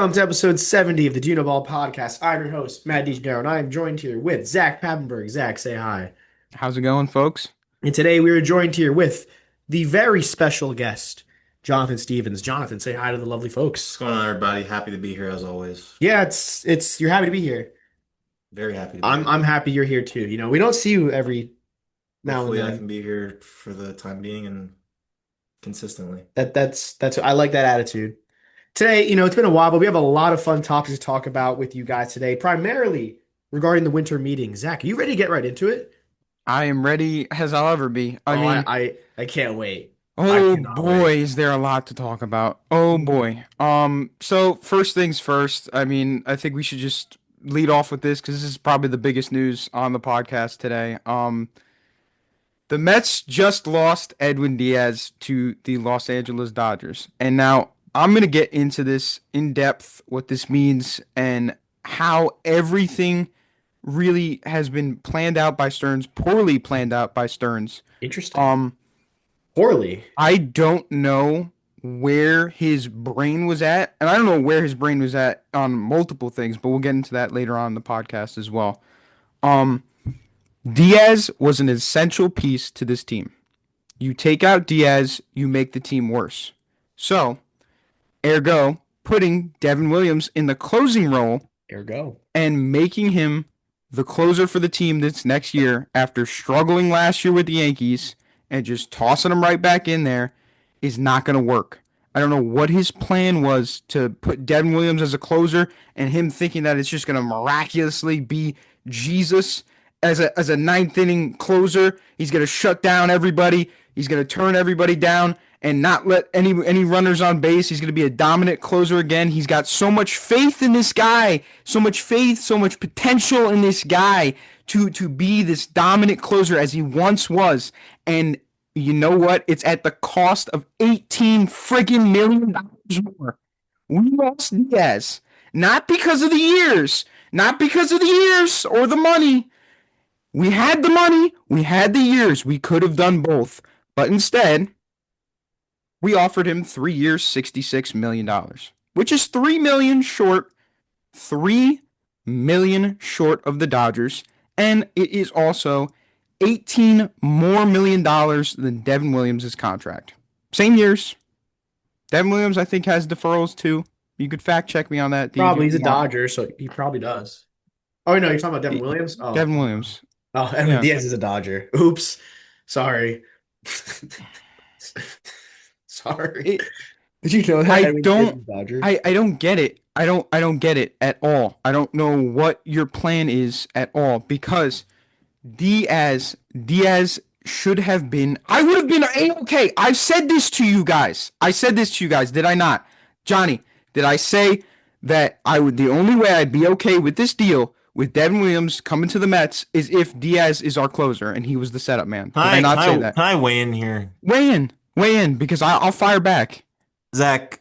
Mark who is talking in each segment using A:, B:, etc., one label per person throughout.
A: Welcome to episode 70 of the Do You Know Ball podcast. I'm your host, Matt DeGennaro, and I am joined here with Zach Pappenberg. Zach, say hi.
B: How's it going, folks?
A: And today we are joined here with the very special guest, Jonathan Stevens. Jonathan, say hi to the lovely
C: What's
A: folks.
C: going on, everybody? Happy to be here as always.
A: Yeah, it's you're happy to be here.
C: Very happy to be
A: I'm
C: here.
A: I'm happy you're here too. We don't see you every now and
C: Hopefully, I
A: then.
C: can be here for the time being and consistently.
A: That's I like that attitude. Today, it's been a while, but we have a lot of fun topics to talk about with you guys today, primarily regarding the winter meeting. Zach, are you ready to get right into it?
B: I am ready as I'll ever be. I
A: Oh,
B: mean,
A: I can't wait. I
B: oh
A: cannot wait.
B: boy, is there a lot to talk about. Oh boy. So first things first, I think we should just lead off with this because this is probably the biggest news on the podcast today. The Mets just lost Edwin Diaz to the Los Angeles Dodgers. And now I'm going to get into this in depth, what this means, and how everything really has been planned out by Stearns, poorly planned out by Stearns.
A: Interesting.
B: Um,
A: Poorly.
B: I don't know where his brain was at, and I don't know where his brain was at on multiple things, but we'll get into that later on in the podcast as well. Um, Diaz was an essential piece to this team. You take out Diaz, you make the team worse. So, ergo, putting Devin Williams in the closing role
A: Ergo.
B: and making him the closer for the team this next year after struggling last year with the Yankees and just tossing him right back in there is not going to work. I don't know what his plan was to put Devin Williams as a closer and him thinking that it's just going to miraculously be Jesus as a ninth inning closer. He's going to shut down everybody. He's going to turn everybody down and not let any runners on base. He's going to be a dominant closer again. He's got so much faith in this guy, so much faith, so much potential in this guy to be this dominant closer as he once was. And you know what? It's at the cost of 18 friggin' million dollars more. We lost Diaz. Not because of the years. Not because of the years or the money. We had the money. We had the years. We could have done both. But instead, we offered him 3 years, $66 million, which is $3 million short, $3 million short of the Dodgers. And it is also $18 more million than Devin Williams' contract. Same years. Devin Williams, I think, has deferrals too. You could fact check me on that, DJ,
A: Probably
B: if
A: he's a
B: you want.
A: Dodger, so he probably does. Oh, no, you're talking about Devin Williams? Oh,
B: Devin Williams.
A: oh, Edwin
B: Yeah.
A: Diaz is a Dodger. Oops. Sorry. Sorry.
B: It,
A: Did you know that
B: I
A: Edwin Diaz is
B: don't
A: a Dodger?
B: I don't get it. I don't get it at all. I don't know what your plan is at all because Diaz should have been. I would have been okay. I've said this to you guys. I said this to you guys. Did I not, Johnny? Did I say that I would? The only way I'd be okay with this deal with Devin Williams coming to the Mets is if Diaz is our closer and he was the setup man. Did I not say that?
C: Can I weigh in here?
B: Weigh in, because I'll fire back.
C: Zach,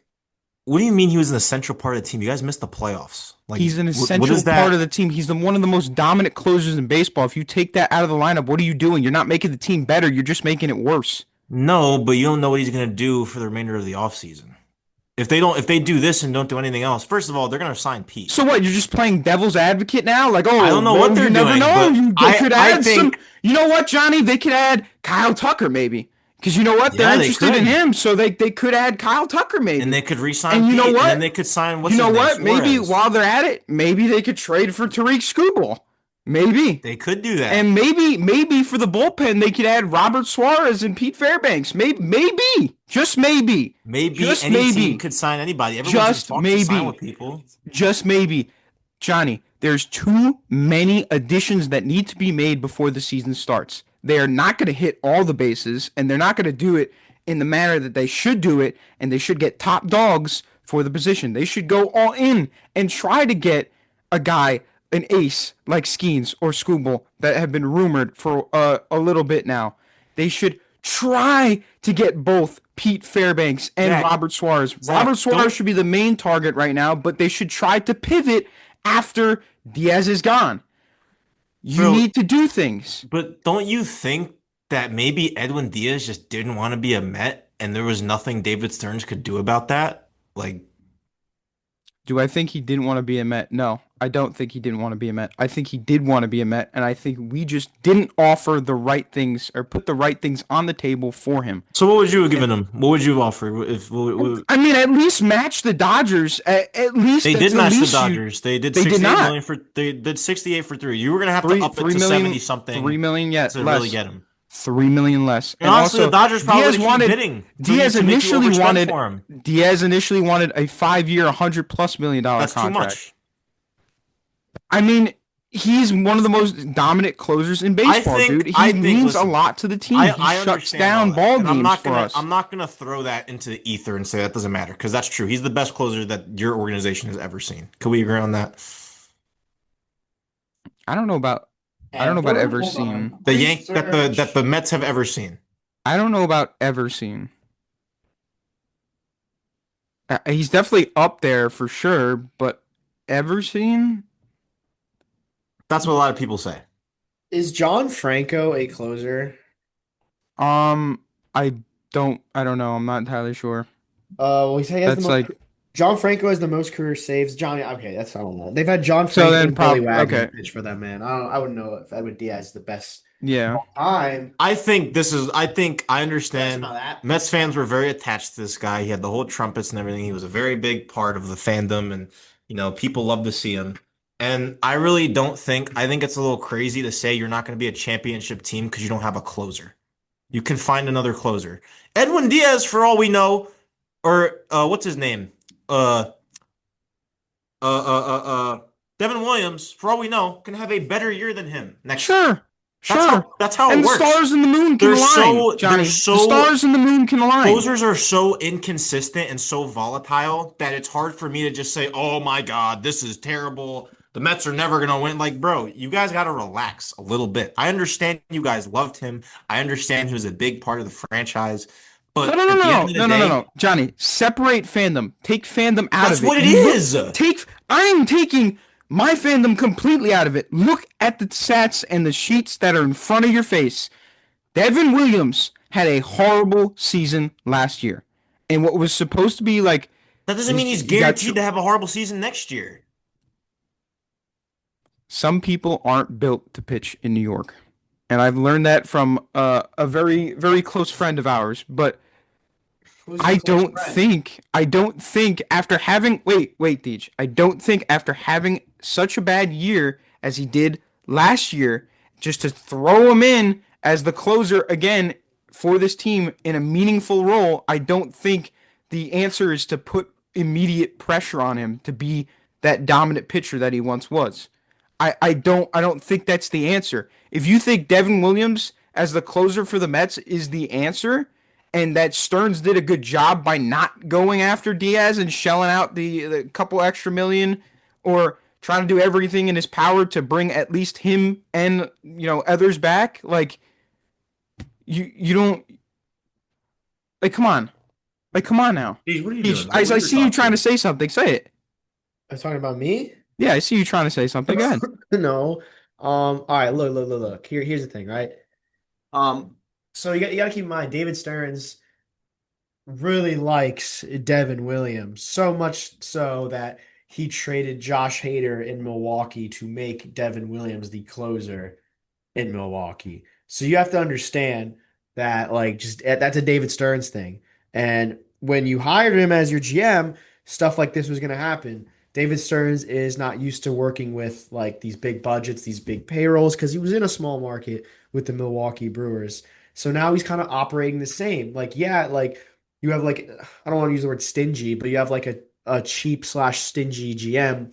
C: what do you mean he was an essential part of the team? You guys missed the playoffs.
B: He's an
C: What
B: essential
C: is
B: part of
C: that?
B: the team. He's one of the most dominant closers in baseball. If you take that out of the lineup, what are you doing? You're not making the team better. You're just making it worse.
C: No, but you don't know what he's gonna do for the remainder of the offseason. If they do this and don't do anything else, first of all, they're gonna sign Pete.
B: So what? You're just playing devil's advocate now? Like,
C: I
B: oh,
C: don't know
B: well,
C: what they're
B: you never
C: doing,
B: know.
C: but
B: They could
C: I
B: add some.
C: think
B: You know what, Johnny? They could add Kyle Tucker maybe. Because you know what? They're
C: yeah, they
B: interested in
C: could.
B: him. So they could add Kyle Tucker
C: And
B: maybe.
C: they could re-sign
B: And you know
C: Pete, and then
B: what?
C: they could sign
B: You
C: what's his
B: know
C: name,
B: what? Maybe
C: Suarez.
B: while they're at it, maybe they could trade for Tariq Skubal. Maybe.
C: They could do that.
B: And maybe for the bullpen they could add Robert Suarez and Pete Fairbanks. Just maybe,
C: Maybe
B: just
C: any team
B: maybe,
C: could sign anybody. Everyone's
B: just
C: just to sign
B: maybe,
C: with people.
B: just maybe. Johnny, there's too many additions that need to be made before the season starts. They are not going to hit all the bases, and they're not going to do it in the manner that they should do it, and they should get top dogs for the position. They should go all in and try to get a guy, an ace like Skeens or Scooble that have been rumored for a little bit now. They should try to get both Pete Fairbanks and
C: Zach,
B: Robert Suarez. Robert
C: Zach,
B: Suarez should be the main target right now, but they should try to pivot after Diaz is gone. You
C: bro,
B: need to do things.
C: but don't you think that maybe Edwin Diaz just didn't want to be a Met and there was nothing David Stearns could do about that? Like,
B: Do I think he didn't want to be a Met? No, I don't think he didn't want to be a Met. I think he did want to be a Met, and I think we just didn't offer the right things or put the right things on the table for him.
C: So what would you have
B: And
C: given him? What would you have offered if
B: I mean, at least match the Dodgers. At least
C: they
B: that's
C: did
B: the
C: match the
B: least you.
C: Dodgers? They did
B: They did
C: 68
B: not.
C: million for they did 68 for three. You were gonna have to
B: Three
C: up it
B: three
C: to 70
B: million 3 million
C: something
B: yet
C: to really
B: less.
C: get him.
B: 3 million less.
C: And
B: And
C: honestly, the
B: also
C: Dodgers probably
B: Diaz
C: going to keep
B: wanted
C: bidding
B: Diaz
C: to make you
B: initially
C: overspend
B: wanted
C: for him.
B: Diaz initially wanted a 5 year, $100+ million
C: That's too
B: contract.
C: much.
B: I mean, he's one of the most dominant closers in baseball, dude.
C: I
B: He
C: think
B: means a
C: listen,
B: lot to the team.
C: I
B: He
C: I
B: shuts
C: understand all
B: down
C: that.
B: ball
C: And
B: games for us.
C: I'm not gonna throw that into the ether and say that doesn't matter because that's true. He's the best closer that your organization has ever seen. Can we agree on that?
B: I don't know about I don't know about
A: Ever?
B: ever
A: Hold on.
B: seen.
C: The
A: Brief
C: Yank that the
A: search.
C: Mets have ever seen.
B: I don't know about ever seen. He's definitely up there for sure, but ever seen?
C: That's what a lot of people say.
A: Is John Franco a closer?
B: Um, I I don't know. I'm not entirely sure.
A: Well, he has the
B: That's
A: most.
B: like
A: John Franco has the most career saves. Johnny, okay, that's I don't know. They've had John
B: so
A: Franco
B: then
A: and Billy
B: prob
A: Wagner
B: okay.
A: pitch for them, man. I don't. I wouldn't know if Edwin Diaz is the best of
B: Yeah.
A: all time.
C: I think I
A: That's not
C: understand.
A: that.
C: Mets fans were very attached to this guy. He had the whole trumpets and everything. He was a very big part of the fandom, and people love to see him. And I really don't think I think it's a little crazy to say you're not going to be a championship team because you don't have a closer. You can find another closer. Edwin Diaz, for all we know, or what's his name? Uh, uh, uh, uh, Devin Williams, for all we know, can have a better year than him next year.
B: Sure. Sure.
C: That's how
B: And
C: it
B: the
C: works.
B: stars and the moon can align,
C: They're
B: Johnny. The
C: so
B: stars and the moon can align.
C: closers are so inconsistent and so volatile that it's hard for me to just say, "Oh my God, this is terrible. The Mets are never gonna win." Like, bro, you guys got to relax a little bit. I understand you guys loved him. I understand he was a big part of the franchise,
B: No,
C: but
B: no, no,
C: at the end
B: no,
C: of the
B: no, no, no,
C: day,
B: no. Johnny, separate fandom. Take fandom out
C: that's
B: of
C: what
B: it.
C: it
B: Look,
C: is.
B: I'm taking my fandom completely out of it. Look at the stats and the sheets that are in front of your face. Devin Williams had a horrible season last year. And what was supposed to be like,
C: That doesn't mean he's
B: he got
C: guaranteed to have a horrible season next year.
B: some people aren't built to pitch in New York. And I've learned that from a very, very close friend of ours. But
A: Who's your close friend?
B: I don't think after having, wait, Deej. I don't think after having such a bad year as he did last year, just to throw him in as the closer again for this team in a meaningful role, I don't think the answer is to put immediate pressure on him to be that dominant pitcher that he once was. I don't think that's the answer. If you think Devin Williams as the closer for the Mets is the answer, and that Stearns did a good job by not going after Diaz and shelling out the couple extra million, or trying to do everything in his power to bring at least him and others back, like you don't come on, come on now.
C: Jeez, what are you doing?
B: I
C: What are your
B: see you
C: thoughts
B: trying to
C: here?
B: say something. Say it.
A: Are you talking about me?
B: Yeah, I see you trying to say something. Go ahead.
A: No. All right. Look. Here's the thing, right? Um. So you got to keep in mind, David Stearns really likes Devin Williams so much so that he traded Josh Hader in Milwaukee to make Devin Williams the closer in Milwaukee. So you have to understand that like just that's a David Stearns thing. And when you hired him as your GM, stuff like this was going to happen. David Stearns is not used to working with like these big budgets, these big payrolls because he was in a small market with the Milwaukee Brewers. So now he's kind of operating the same. Like yeah, like you have like I don't want to use the word stingy, but you have like a cheap slash stingy GM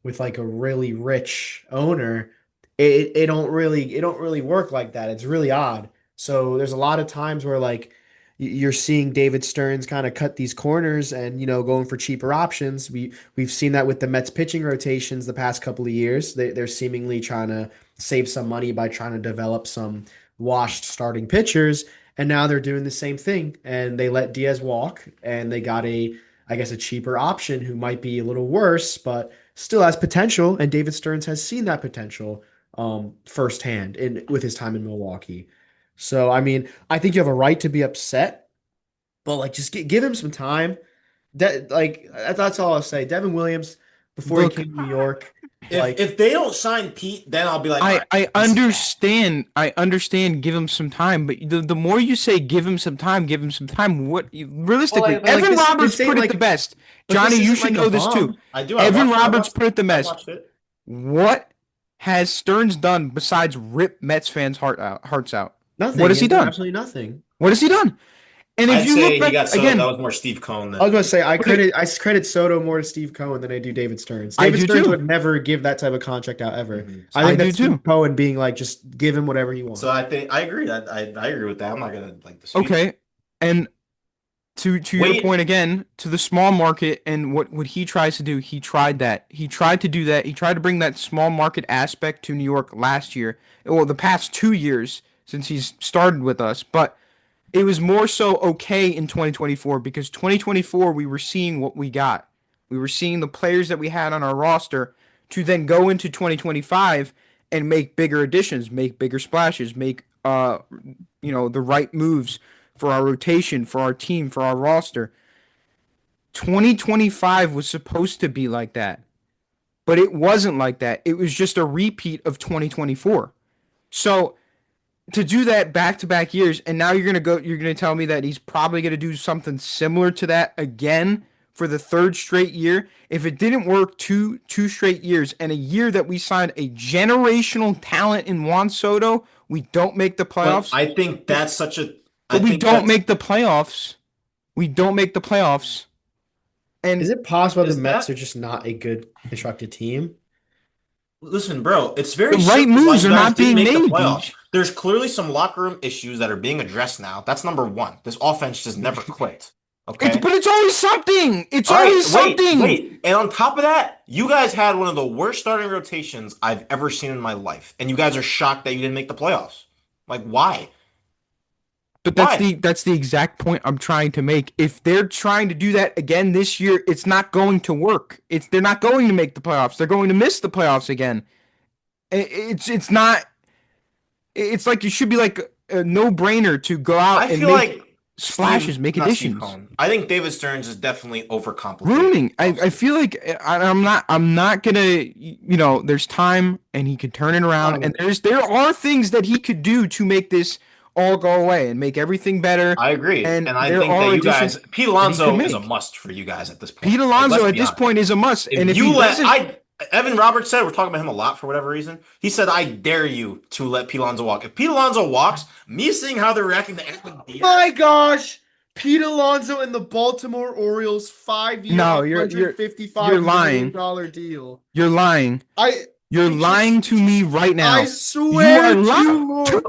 A: with like a really rich owner it don't really work like that. It's really odd. So there's a lot of times where like you're seeing David Stearns kind of cut these corners and going for cheaper options. We've seen that with the Mets pitching rotations the past couple of years. They're seemingly trying to save some money by trying to develop some washed starting pitchers, and now they're doing the same thing. And they let Diaz walk, and they got I guess, a cheaper option who might be a little worse, but still has potential. And David Stearns has seen that potential firsthand in with his time in Milwaukee. So I mean, I think you have a right to be upset, but like just give him some time. That's all I'll say. Devin Williams, before he
B: Look,
A: came to New York, like
C: If they don't sign Pete, then I'll be like, all right,
B: I
C: this is bad.
B: understand. I understand. Give him some time, but the more you say give him some time, give him some time.
A: well,
B: Realistically, Evan
A: this
B: Roberts
A: ain't
B: put it the
A: like,
B: best.
A: but
B: Johnny,
A: this
B: you
A: isn't
B: should
A: like a
B: know this too.
C: I
A: bum.
C: do.
B: Evan Roberts put it the
C: I
B: best.
C: watched it.
B: What has Stearns done besides rip Mets fans' hearts out? What
A: Nothing.
B: has
A: He
B: he
A: has done
B: done?
A: absolutely nothing.
B: What has he done? And if
C: I'd
B: you look
C: say he
B: back
C: got so that
B: again,
C: was more Steve Cohen
A: I was
C: than
A: gonna say
B: okay,
A: I credit Soto more to Steve Cohen than I do David Stearns.
B: I
A: David
B: do
A: Stearns
B: too.
A: would never give that type of contract out ever.
C: Mhm.
A: I
B: I
A: think
B: do
A: that's Steve
B: too.
A: Cohen being like, just give him whatever he
C: So
A: wants.
C: I think I agree. I agree with that. I'm not gonna like dispute that.
B: Okay, and to your point
C: Wait,
B: again, to the small market and what he tries to do, he tried that. He tried to do that. He tried to bring that small market aspect to New York last year. Well, the past 2 years since he's started with us, but it was more so okay in 2024 because 2024 we were seeing what we got. We were seeing the players that we had on our roster to then go into 2025 and make bigger additions, make bigger splashes, make the right moves for our rotation, for our team, for our roster. 2025 was supposed to be like that, but it wasn't like that. It was just a repeat of 2024. So to do that back to back years, and now you're gonna tell me that he's probably gonna do something similar to that again for the third straight year. If it didn't work two straight years and a year that we signed a generational talent in Juan Soto, we don't make the
C: but
B: playoffs.
C: I think
B: But
C: that's such a. I
B: but we
C: think
B: don't
C: that's
B: make the playoffs. We don't make the playoffs.
A: Is
B: And
A: it possible the
C: is
A: Mets are
C: that.
A: just not a good constructed team?
C: Listen, bro, it's
B: the
C: very
B: right
C: simple why
B: moves
C: you
B: are
C: guys
B: not
C: didn't
B: being
C: make the
B: made,
C: playoffs.
B: Deej.
C: There's clearly some locker room issues that are being addressed now. That's number one. This offense just never clicked. Okay.
B: But it's always something. It's
C: All right,
B: always something.
C: wait. And on top of that, you guys had one of the worst starting rotations I've ever seen in my life. And you guys are shocked that you didn't make the playoffs. Like, why?
B: But
C: Why?
B: that's the exact point I'm trying to make. If they're trying to do that again this year, it's not going to work. They're not going to make the playoffs. They're going to miss the playoffs again. It's not. It's like you should be like a no brainer to go
C: I
B: out and
C: feel
B: make
C: like
B: splashes, make
C: not Steve
B: additions.
C: Cohen. I think David Stearns is definitely overcomplicating
B: Grooming.
C: the
B: I
C: offseason.
B: feel like I'm not gonna there's time and he could turn it around and there are things that he could do to make this all go away and make everything better
C: I agree.
B: and
C: And I
B: there
C: think that
B: are
C: you
B: additions
C: guys, Pete
B: that he could
C: Alonso is a
B: make.
C: must for you guys at this
B: Pete
C: point. Like, let's
B: Alonso at
C: be
B: this
C: honest.
B: point is a must
C: If
B: and if he
C: you let
B: doesn't
C: Evan Roberts said we're talking about him a lot for whatever reason. He said, "I dare you to let Pete Alonso walk." If Pete Alonso walks, me seeing how they're reacting to Edwin
A: My
C: Diaz,
A: gosh, Pete Alonso and the Baltimore Orioles 5 year,
B: no you're
A: $155 million
B: lying.
A: deal.
B: You're lying.
A: I
B: You're
A: I just
B: lying to me right
A: I
B: now. You are
A: swear
B: lying.
A: to Lord.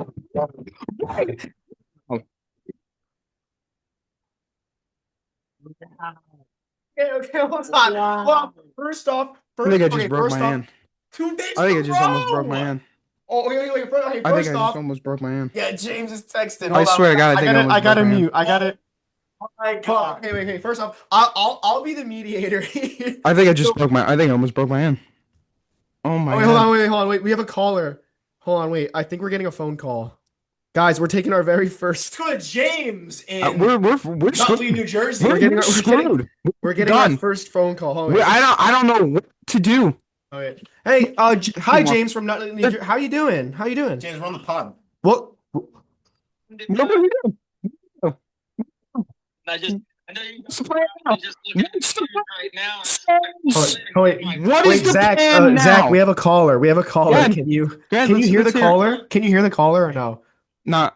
A: Okay, hold on. Well, first off,
B: I think I just broke my
A: first off,
B: hand.
A: 2 days
B: I
A: in
B: think I
A: a
B: just almost broke my
A: row.
B: hand.
A: Oh, okay,
B: I think
A: first
B: I just
A: off,
B: almost broke my hand.
A: yeah, James is texting.
B: I
A: Hold on,
B: swear to God, I think I
A: I
B: almost broke
A: gotta
B: my hand.
A: mute. I gotta.
C: oh my
A: Hold on.
C: God.
A: Okay, wait. First off, I'll be the mediator here.
B: I think I just
A: So,
B: broke my. I think I almost broke my hand. Oh
A: oh,
B: my
A: wait, hold
B: God.
A: on, hold on, wait. We have a caller. Hold on, wait. I think we're getting a phone call. Guys, we're taking our very first. To James in
B: We're
A: Nutley,
B: screwed.
A: New Jersey. We're getting
B: We're screwed.
A: we're getting our
B: Done.
A: first phone call. Hold on, wait.
B: I don't know what to do.
A: All right. Hey, hi,
B: Come on.
A: James from Nutley, New Jersey. How you doing? How you doing?
C: James, we're on the pod.
A: What?
B: Nobody do.
D: I just, I know you
B: What's the plan now?
D: just look at the news right now.
A: Oh, wait.
B: What
A: Wait,
B: is the
A: Zach.
B: plan
A: Zach,
B: now?
A: we have a caller. We have a caller.
B: Yeah,
A: Can you
B: let's
A: hear the
B: hear it.
A: caller? Can you hear the caller or no?
B: Nah,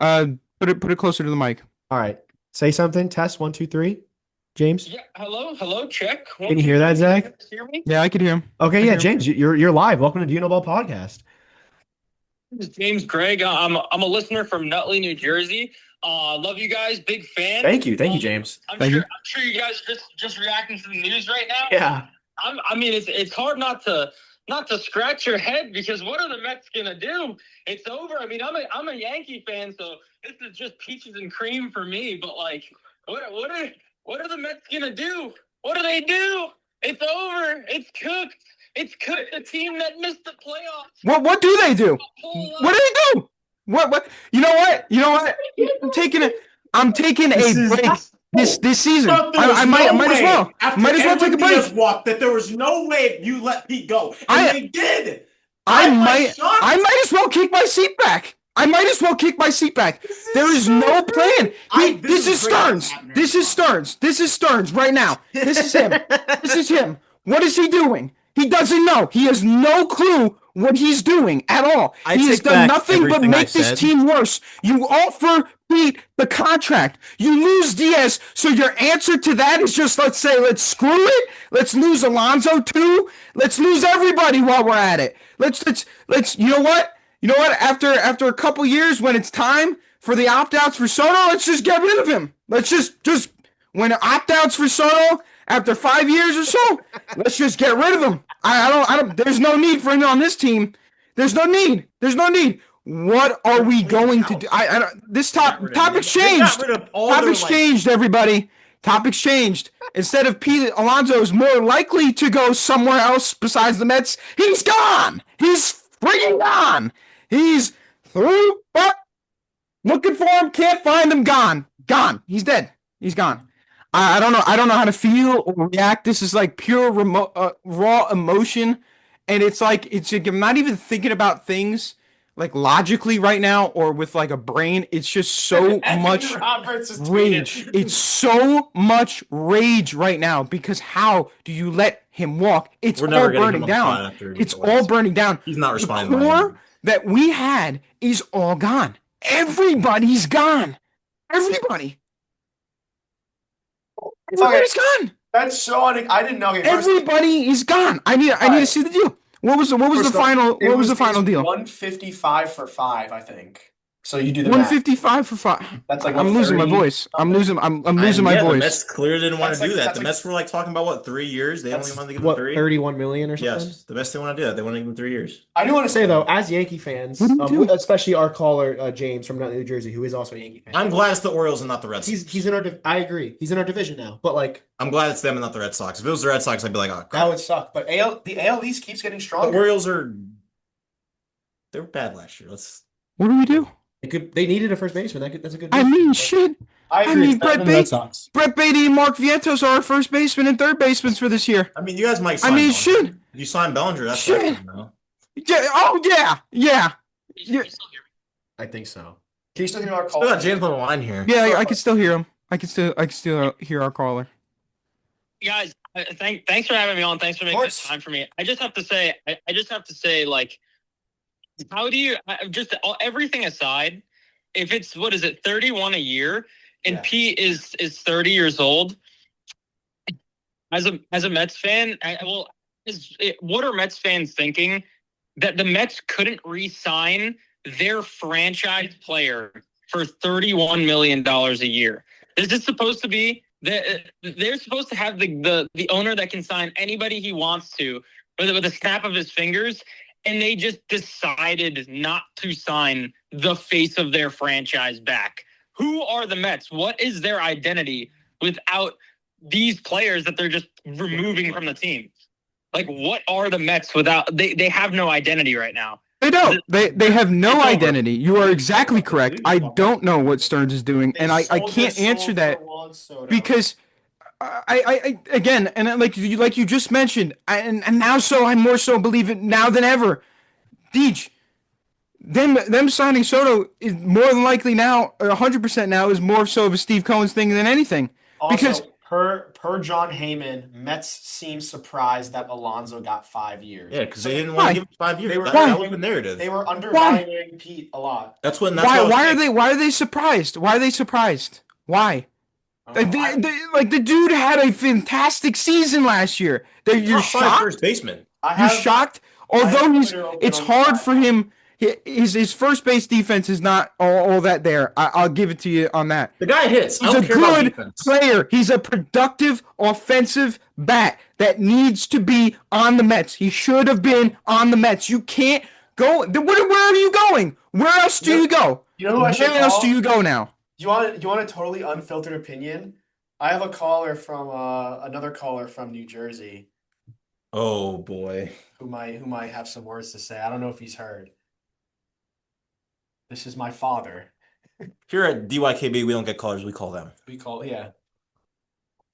B: put it closer to the mic.
A: All right. Say something. Test 1, 2, 3. James,
D: Yeah, hello, check.
A: can you hear that, Zach?
D: Hear me?
B: Yeah, I could hear him.
A: Okay,
B: I
A: yeah,
B: hear him.
A: James, you're live. Welcome to Do You Know Ball podcast.
D: This is James Gregg. I'm a listener from Nutley, New Jersey. Love you guys, big fan.
A: Thank you, James.
B: Thank you.
D: I'm sure you guys are just reacting to the news right now.
A: Yeah.
D: I mean, it's hard not to scratch your head because what are the Mets gonna do? It's over. I mean, I'm a Yankee fan, so this is just peaches and cream for me. But like, what are the Mets gonna do? What do they do? It's over. It's cooked. It's cooked. The team that missed the playoffs.
B: What do they do? What do they do? What? You know what? I'm taking a
A: This is
B: break. this season.
E: But there was
B: I
E: no
B: might as
E: way
B: well.
E: after
B: Might as well take
E: Edwin
B: a break.
E: Diaz walked that there was no way you let Pete go, and they did.
B: I
E: I'm shocked.
B: might as well kick my seat back. I might as well kick my seat back. There is no plan. This is Stearns. This is Stearns. This is Stearns right now. This is him. This is him. What is he doing? He doesn't know. He has no clue what he's doing at all. He has done nothing but make this team worse. You offer Pete the contract. You lose Diaz, so your answer to that is just, let's screw it. Let's lose Alonso too. Let's lose everybody while we're at it. Let's you know what? You know what? After a couple years, when it's time for the opt-outs for Soto, let's just get rid of him. Let's just when opt-outs for Soto after 5 years or so, let's just get rid of him. I don't. There's no need for him on this team. There's no need. What are we going to do? This topic's changed. Topic's changed, everybody. Topic's changed. Instead of Pete Alonso is more likely to go somewhere else besides the Mets, he's gone. He's freaking gone. He's through. Looking for him, can't find him. Gone. He's dead. He's gone. I don't know. I don't know how to feel or react. This is like pure raw emotion, and it's like I'm not even thinking about things like logically right now or with like a brain. It's just so much rage. It's so much rage right now because how do you let him walk? It's all burning down. It's all burning down.
C: He's not responding.
B: The core that we had is all gone. Everybody's gone. Everybody's gone.
A: That's so I didn't know.
B: Everybody is gone. I need to see the deal. What was the final deal?
A: 155 for 5, I think. So you do the
B: 155 for 5.
A: That's like
B: I'm losing my voice. I'm losing my voice.
C: The Mets clearly didn't want to do that. The Mets were like talking about 3 years. They only wanted to give him 3.
A: 31 million or something?
C: Yes, the Mets didn't want to do that. They want to give him 3 years.
A: I do want to say though, as Yankee fans, especially our caller James from New Jersey, who is also a Yankee fan.
C: I'm glad it's the Orioles and not the Red Sox.
A: He's in our. I agree. He's in our division now, but like.
C: I'm glad it's them and not the Red Sox. If it was the Red Sox, I'd be like, oh, crap.
A: That would suck. But the AL East keeps getting stronger.
C: The Orioles they were bad last year.
B: What do we do?
A: They needed a first baseman. That's a good.
B: I mean, shit.
A: I mean,
B: Brett Beatty and Mark Vientos are our first baseman and third basemen for this year.
C: I mean, you guys might sign
B: Bellinger.
C: Shit. If you sign Bellinger, that's
B: shit.
C: Now.
B: Yeah. Oh, yeah.
A: I think so. Can you still hear our call?
C: Still got James on the line here.
B: Yeah, I can still hear him. I can still hear our caller.
D: Guys, thanks for having me on. Thanks for making this time for me. I just have to say, like, how do you everything aside? If it's 31 a year, and Pete is 30 years old. As a Mets fan, what are Mets fans thinking that the Mets couldn't re-sign their franchise player for $31 million a year? Is this supposed to be they're supposed to have the owner that can sign anybody he wants to with a snap of his fingers? And they just decided not to sign the face of their franchise back. Who are the Mets? What is their identity without these players that they're just removing from the team? Like, what are the Mets without? They have no identity right now.
B: They don't. They have no identity. You are exactly correct. I don't know what Stearns is doing, and I can't answer that because I again, and like you just mentioned, and now I more so believe it now than ever. Deej, them signing Soto is more than likely now, 100% now, is more so of a Steve Cohen's thing than anything.
A: Also,
B: because
A: per John Heyman, Mets seem surprised that Alonso got 5 years.
C: Yeah, because they didn't want to give him 5 years.
A: That
C: was the narrative.
A: They were undervaluing Pete a lot.
B: Why are they surprised? Why are they surprised? Why? The dude had a fantastic season last year. You're shocked.
C: First baseman.
B: You're shocked. Although it's hard for him. His first base defense is not all that there. I'll give it to you on that.
C: The guy hits.
B: He's a good player. He's a productive offensive bat that needs to be on the Mets. He should have been on the Mets. You can't go. Where are you going? Where else do you go?
A: You know who I should
B: Where else do you go now?
A: You want a totally unfiltered opinion? I have a caller from another caller from New Jersey.
C: Oh boy.
A: Who might have some words to say. I don't know if he's heard. This is my father.
C: Here at DYKB, we don't get callers, we call them.
A: Yeah.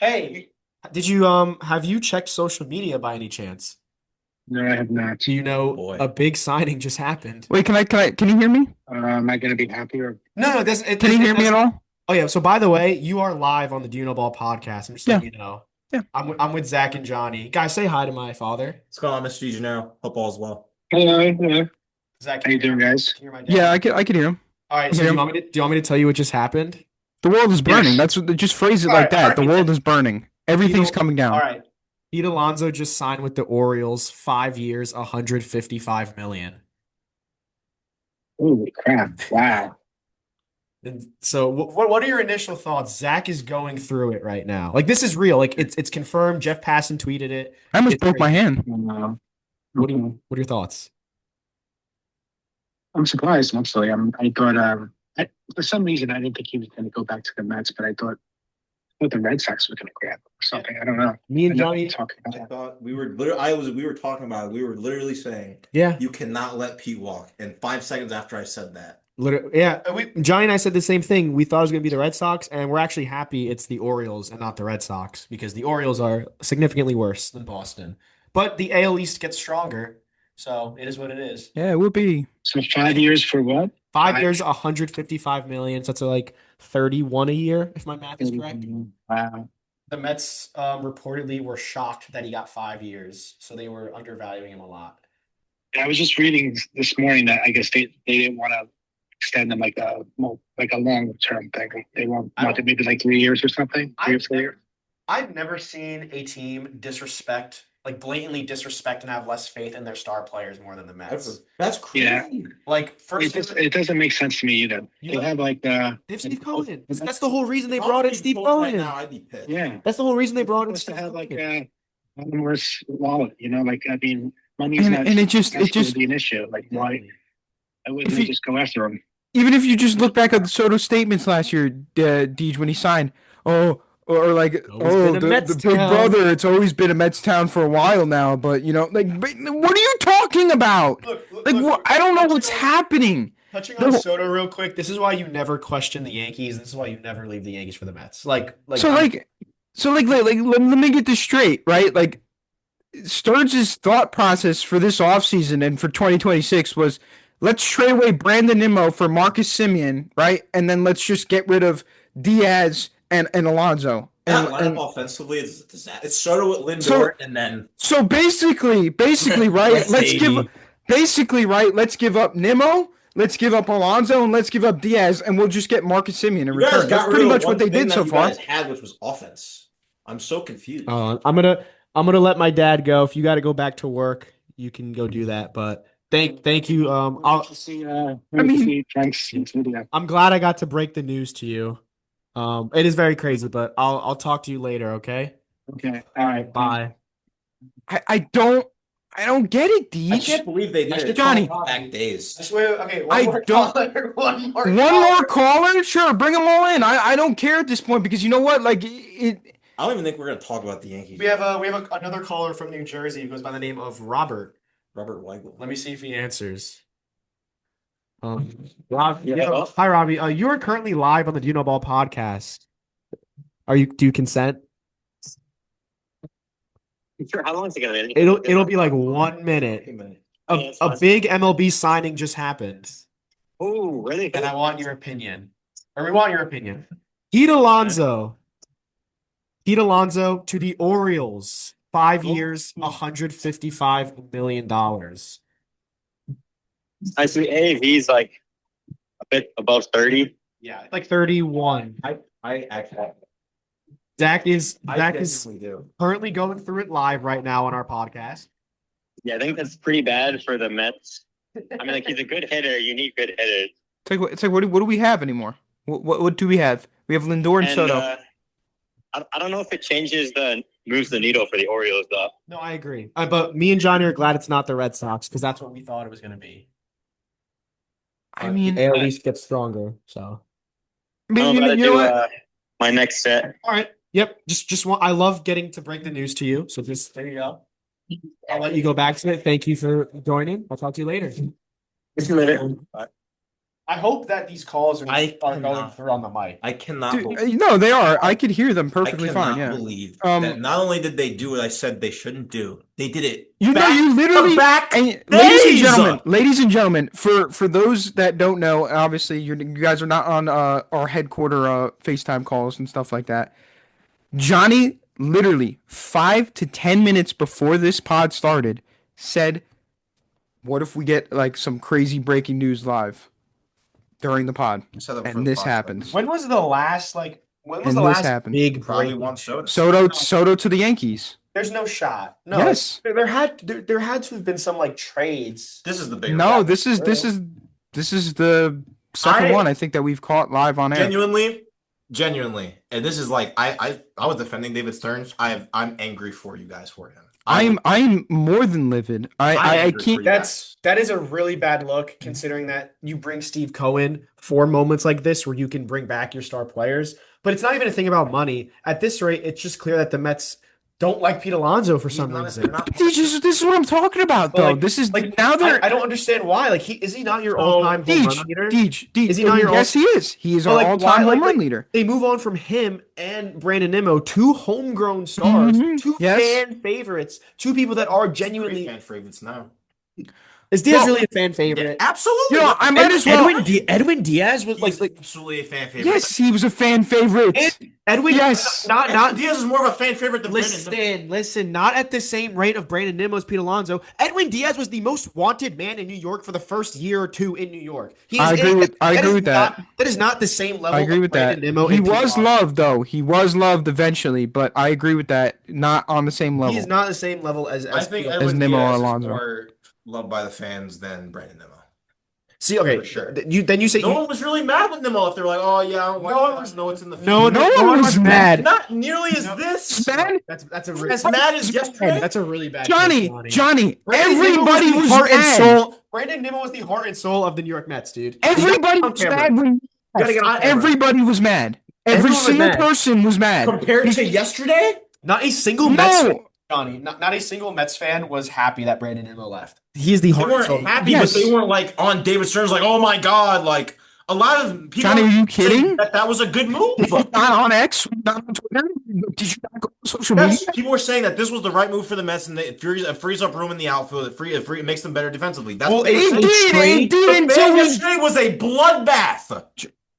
A: Hey, did you have you checked social media by any chance?
F: No, I have not.
A: Do you know
C: Boy.
A: a big signing just happened?
B: Wait, can you hear me?
F: Am I going to be happy or?
A: No,
B: Can you hear me at all?
A: Oh yeah. So by the way, you are live on the Do You Know Ball podcast. I'm just
B: Yeah.
A: letting you know.
B: Yeah.
A: I'm with Zach and Johnny. Guys, say hi to my father.
C: What's going on, Mr. DeGennaro? Hope all's well.
F: Hello, hello.
A: Zach,
F: How you doing, guys?
A: can you hear my dad?
B: Yeah, I could hear him.
A: All right. So
B: hear
A: do
B: him.
A: you want me to tell you what just happened?
B: The world is burning.
F: Yes.
B: That's what just phrase it
A: All
B: like
A: right,
B: that.
A: all
B: The
A: right.
B: world is burning. Everything's
A: Pete-
B: coming down.
A: All right. Pete Alonso just signed with the Orioles, 5 years, 155 million.
F: Holy crap! Wow.
A: And so, what are your initial thoughts? Zach is going through it right now. Like this is real. Like it's confirmed. Jeff Passan tweeted it.
B: I almost
A: It's
B: broke my
A: crazy.
B: hand.
A: What are your thoughts?
F: I'm surprised. Actually, I thought for some reason I didn't think he was going to go back to the Mets, but I thought the Red Sox were going to grab him or something. I don't know.
A: Me
F: I
A: and
F: know
A: Johnny.
F: you're talking about
C: I
F: that.
C: thought we were literally we were talking about it. We were literally saying
A: Yeah,
C: you cannot let Pete walk. And 5 seconds after I said that,
A: literally. Yeah, Johnny and I said the same thing. We thought it was going to be the Red Sox, and we're actually happy it's the Orioles and not the Red Sox because the Orioles are significantly worse than Boston. But the AL East gets stronger, so it is what it is.
B: Yeah, it would be.
F: So 5 years for what?
A: 5
F: Five.
A: years, 155 million. So that's like 31 a year, if my math is correct.
F: Wow.
A: The Mets reportedly were shocked that he got 5 years, so they were undervaluing him a lot.
F: I was just reading this morning that I guess they didn't want to extend them like a long term thing. They wanted maybe like 3 years or something. 3 or 4 years.
A: I've never seen a team blatantly disrespect and have less faith in their star players more than the Mets.
C: that's crazy.
F: Yeah.
A: Like first,
F: It doesn't make sense to me either.
A: You
F: They
A: know-
F: have like
A: they have Steve Cohen.
F: That's
A: That's the whole reason they
C: If I
A: brought in
C: was
A: Steve
C: being told right
A: Cohen.
C: now, I'd be pissed.
F: yeah.
A: That's the whole reason they brought in
F: Supposed to
A: Steve
F: have like
A: Cohen.
F: Connor's wallet, like I mean, money's
B: And-
F: not
B: and it just-
F: be an issue. Like why wouldn't
B: If
F: they
B: you-
F: just go after him?
B: Even if you just look back at the Soto statements last year, Deej, when he signed, or like,
A: Always been a
B: the
A: Mets
B: big
A: town.
B: brother, it's always been a Mets town for a while now, but but what are you talking about? I don't know what's happening.
A: Touching
B: The
A: on
B: whole-
A: Soto real quick, this is why you never question the Yankees. This is why you never leave the Yankees for the Mets. Let
B: me get this straight, right? Like, Sturge's thought process for this offseason and for 2026 was, let's trade away Brandon Nimmo for Marcus Semien, right? And then let's just get rid of Diaz and Alonso.
C: That
B: And
C: lineup offensively is a disaster. It's Soto with Lindor,
B: So-
C: and then
B: so basically, right? Let's give up Nimmo, let's give up Alonso, and let's give up Diaz, and we'll just get Marcus Semien in
C: you guys
B: return. That's
C: got
B: pretty
C: rid of
B: much what
C: one
B: they
C: thing
B: did
C: that
B: so
C: you
B: far.
C: guys had, which was offense. I'm so confused.
A: I'm gonna let my dad go. If you got to go back to work, you can go do that. But thank you.
F: Thanks. Video.
A: I'm glad I got to break the news to you. It is very crazy, but I'll talk to you later. Okay.
F: Okay. All right.
A: Bye.
B: I don't get it,
C: I
B: Deej.
C: can't believe they did it.
B: Johnny.
C: Back days.
A: Okay.
B: I don't-
A: One more.
B: One more caller? Sure, bring them all in. I don't care at this point because you know what? Like it.
C: I don't even think we're gonna talk about the Yankees.
A: We have another caller from New Jersey who goes by the name of Robert.
C: Robert Weigel.
A: Let me see if he answers. Rob,
F: Yeah.
A: hi Robbie. You are currently live on the Do You Know Ball podcast. Do you consent?
D: Sure. How long is it gonna be?
A: It'll be like 1 minute.
D: Yeah, it's
A: A
D: fine.
A: big MLB signing just happened,
D: Oh, really?
A: and I want your opinion. Or we want your opinion. Pete Alonso to the Orioles. 5 years, $155 million.
D: I see AAV's like a bit above 30.
A: Yeah, like 31.
C: I actually
A: Zach is
C: genuinely do.
A: currently going through it live right now on our podcast.
D: Yeah, I think that's pretty bad for the Mets. I mean, like he's a good hitter. You need good hitters.
B: It's like what do we have anymore? What do we have? We have Lindor and Soto.
D: I don't know if it moves the needle for the Orioles though.
A: No, I agree. But me and Johnny are glad it's not the Red Sox because that's what we thought it was going to be.
B: I mean,
A: the AL East gets stronger. So,
B: I mean,
D: I'm
B: you
D: gonna
B: know
D: do
B: what?
D: my next set.
A: all right. Yep. Just want. I love getting to break the news to you. So just there you go. I'll let you go back to it. Thank you for joining. I'll talk to you later.
D: See you later. Bye.
A: I hope that these calls are going
C: cannot-
A: through on the mic.
C: I cannot
B: Dude,
C: believe.
B: no, they are. I could hear them
C: I
B: perfectly fine.
C: cannot
B: Yeah.
C: believe
B: Um,
C: that not only did they do what I said they shouldn't do, they did it.
B: You know,
C: back
B: you literally,
C: to back
B: and
C: days!
B: ladies and gentlemen, for those that don't know, obviously you guys are not on our headquarter FaceTime calls and stuff like that. Johnny literally 5 to 10 minutes before this pod started said, "What if we get like some crazy breaking news live during the pod?"
C: Set up for
B: And
C: the
B: this
C: podcast.
B: happens.
A: When was the last when was
B: And
A: the
B: this
A: last
B: happened.
A: big
C: Probably
A: break?
C: one Soto.
B: Soto to the Yankees.
A: There's no shot. No.
B: Yes.
A: There had to have been some like trades.
C: This is the bigger
B: No,
C: one.
B: this is the second
C: I-
B: one I think that we've caught live on air.
C: Genuinely, and this is like I was defending David Stearns. I'm angry for you guys for him.
B: I'm more than livid.
C: I'm
B: I
C: angry
B: can't.
C: for you guys.
A: That is a really bad look considering that you bring Steve Cohen for moments like this where you can bring back your star players. But it's not even a thing about money. At this rate, it's just clear that the Mets don't like Pete Alonso for some reason.
B: This is what I'm talking about, though.
A: Like-
B: this is
A: Like
B: now they're
A: I don't understand why. Like is he not your all-time home run leader?
B: Deej.
A: Is he not your
B: Yes, he is. He is
A: But,
B: our
A: like,
B: all-time
A: why-
B: home
A: like-
B: run leader.
A: They move on from him and Brandon Nimmo, two homegrown stars,
B: Mhm.
A: two
B: Yes.
A: fan favorites, two people that are genuinely.
C: fan favorites now.
A: Is Diaz
B: Well,
A: really a fan favorite?
C: Absolutely.
B: You know, I might as well.
A: Edwin Diaz was
C: He's
A: like
C: absolutely a fan favorite.
B: Yes, he was a fan favorite.
A: Edwin.
B: Yes.
A: not
C: Diaz is more of a fan favorite than Brandon.
A: listen, not at the same rate of Brandon Nimmo as Pete Alonso. Edwin Diaz was the most wanted man in New York for the first year or two in New York.
B: I agree with that.
A: That is not the same level.
B: I agree
A: of
B: with
A: Brandon
B: that.
A: Nimmo
B: He
A: and Pete
B: was
A: Alonso.
B: loved, though. He was loved eventually, but I agree with that. Not on the same level.
A: He's not the same level as
C: I think
A: Pete
C: Edwin
B: Nimmo or
C: Diaz is
B: Alonso.
C: more loved by the fans than Brandon Nimmo.
A: See, okay,
C: For sure.
A: you say
C: No one was really mad with Nimmo if they were like, "Oh yeah,
A: No one was-
C: know it's in the
A: no
C: field."
A: one was mad.
C: Not nearly as this.
B: Man,
A: That's a really
C: As mad as yesterday.
A: That's a really bad.
B: Johnny,
A: Brandon
B: everybody
A: Nimmo
B: was
A: the heart and
B: mad.
A: soul. Brandon Nimmo was the heart and soul of the New York Mets, dude.
B: Everybody
A: You gotta
B: was
A: get on
B: mad.
A: camera.
B: When,
A: gotta get on camera.
B: everybody was mad. Every
A: Everyone was
B: single
A: mad.
B: person was mad.
C: Compared to yesterday,
A: Not a single Mets fan,
B: No,
A: Johnny. Not a single Mets fan was happy that Brandon Nimmo left. He is the
C: they
A: heart and soul.
C: weren't happy,
B: Yes.
C: but they weren't like on David Stearns like, "Oh my god!" Like a lot of people.
B: Johnny, are you
C: said
B: kidding?
C: that was a good move.
B: not on X, not on Twitter. Did you not go on social media?
C: Yes, people were saying that this was the right move for the Mets, and it frees up room in the outfield. It makes them better defensively. That's
A: Well,
C: what they
B: It
C: were
A: it-
C: saying.
B: did. It did
C: The
B: until
C: fan
B: we.
C: yesterday was a bloodbath.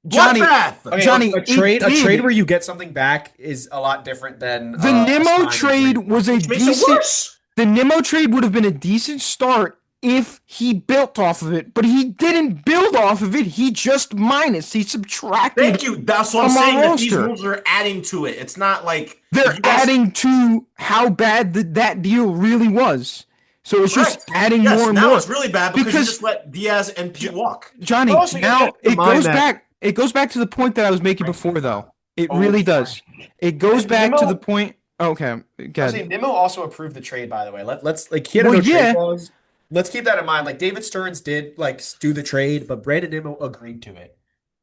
B: Johnny,
C: Bloodbath.
A: Okay,
B: Johnny,
A: a
B: it
A: trade
B: did.
A: where you get something back is a lot different than
B: The
A: a
B: Nimmo
A: signing
B: trade
A: agreement.
B: was a
C: Makes it
B: decent.
C: worse.
B: The Nimmo trade would have been a decent start if he built off of it, but he didn't build off of it. He just minus. He subtracted.
C: Thank you. That's what I'm
B: From our
C: saying. That these
B: roster.
C: moves are adding to it. It's not like
B: They're
C: you guys-
B: adding to how bad that deal really was. So it's just
C: Correct.
B: adding
C: Yes,
B: more and
C: now
B: more.
C: it's really bad because you
B: Because-
C: just let Diaz and Pete walk.
B: Johnny,
A: Also, you
B: now
A: gotta keep in
B: it
A: mind
B: goes
A: that-
B: back. It goes back to the point that I was making before, though. It
A: Oh,
B: really does. It goes
A: And
B: back to
A: Nimmo-
B: the point. Okay,
A: I
B: good.
A: say Nimmo also approved the trade, by the way. Let's like he had
B: Well,
A: no trade
B: yeah.
A: clause. Let's keep that in mind. Like David Stearns did like do the trade, but Brandon Nimmo agreed to it.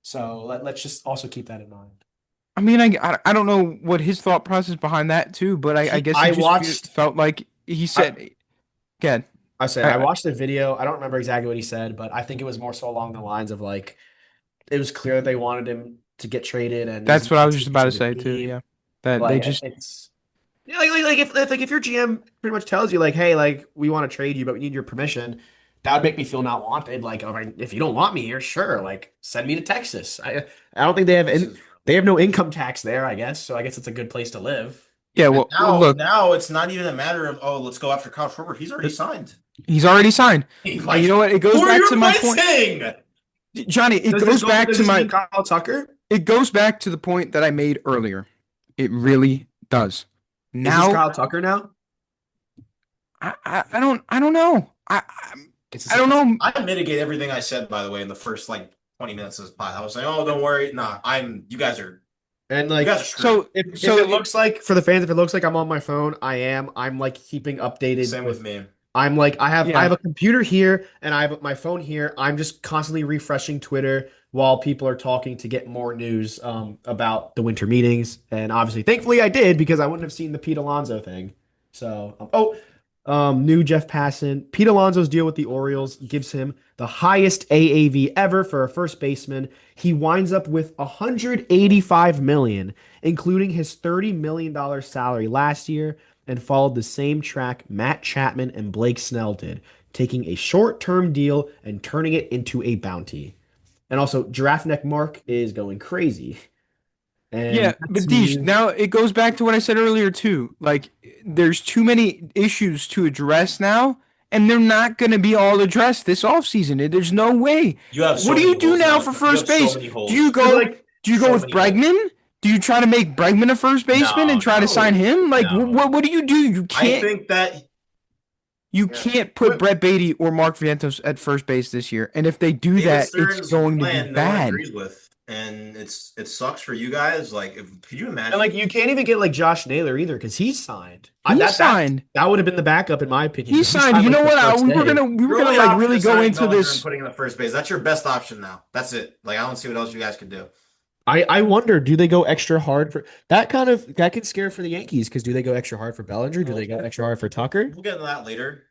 A: So let's just also keep that in mind.
B: I mean, I don't know what his thought process behind that too, but I guess
A: I
B: he just
A: watched-
B: felt like he said, "Good."
A: I watched the video. I don't remember exactly what he said, but I think it was more so along the lines of like it was clear that they wanted him to get traded, and
B: That's what I was just about to
A: the
B: say too.
A: team.
B: Yeah, that
A: Like,
B: they just
A: it's yeah, if your GM pretty much tells you like, hey, like we want to trade you, but we need your permission, that would make me feel not wanted. Like, all right, if you don't want me here, sure, like send me to Texas. I don't think they have no income tax there, I guess. So I guess it's a good place to live.
B: yeah. Well, look,
C: Now it's not even a matter of let's go after Kyle Schwarber. He's already signed.
B: he's already signed.
C: Like,
B: You know what? It goes
C: who are
B: back
C: you
B: to my point,
C: replacing?
B: Johnny. It
A: Does
B: goes
A: this go-
B: back
A: does
B: to
A: this
B: my.
A: mean Kyle Tucker.
B: It goes back to the point that I made earlier. It really does.
A: Is this
B: Now,
A: Kyle Tucker now?
B: I don't know. I don't know.
C: I mitigate everything I said, by the way, in the first like 20 minutes of this pod. I was like, "Oh, don't worry, nah, you guys are
A: And like
C: screwed."
B: So
A: if
B: so
A: it looks like for the fans, if it looks like I'm on my phone, I am. I'm like keeping updated.
C: Same with me.
A: I'm like I have
B: Yeah.
A: a computer here and I have my phone here. I'm just constantly refreshing Twitter while people are talking to get more news about the winter meetings. And obviously, thankfully, I did because I wouldn't have seen the Pete Alonso thing. So New Jeff Passan. Pete Alonso's deal with the Orioles gives him the highest AAV ever for a first baseman. He winds up with 185 million, including his $30 million salary last year, and followed the same track Matt Chapman and Blake Snell did, taking a short-term deal and turning it into a bounty. And also, Giraffe Neck Mark is going crazy.
B: Yeah,
A: And that's
B: but Deej,
A: news.
B: now it goes back to what I said earlier too. Like, there's too many issues to address now, and they're not going to be all addressed this offseason. There's no way.
C: You have
B: What
C: so
B: do
C: many
B: you do
C: holes
B: now
C: now.
B: for
C: You
B: first
C: have so
B: base?
C: many
B: Do you
C: holes.
A: Because
B: go
A: like
B: do you go
C: So
B: with
C: many holes.
B: Bregman? Do you try to make Bregman a first baseman and
C: No,
B: try to sign
C: no,
B: him? Like,
C: no.
B: what do you do?
C: I think that
B: You
C: yeah.
B: can't put Brett Beatty or Mark Vientos at first base this year. And if they do
C: David
B: that, it's
C: Stern's
B: going to be
C: plan no one
B: bad.
C: agrees with, and it sucks for you guys. Like, could you
A: and
C: imagine?
A: like you can't even get like Josh Naylor either because he's signed.
B: He
A: That
B: signed.
A: that would have been the backup in my opinion,
B: He
A: but he
B: signed.
A: signed
B: You
A: like
B: know
A: the
B: what?
A: first
B: We were
A: day.
B: gonna we were
C: Your
B: gonna
C: only
B: like
C: option
B: really
C: is
B: go
C: signing
B: into
C: Bellinger and
B: this.
C: putting him at first base. That's your best option now. That's it. Like, I don't see what else you guys could do.
A: I wonder, do they go extra hard for that could scare for the Yankees because do they go extra hard for Bellinger? Do they go extra hard for Tucker?
C: We'll get into that later.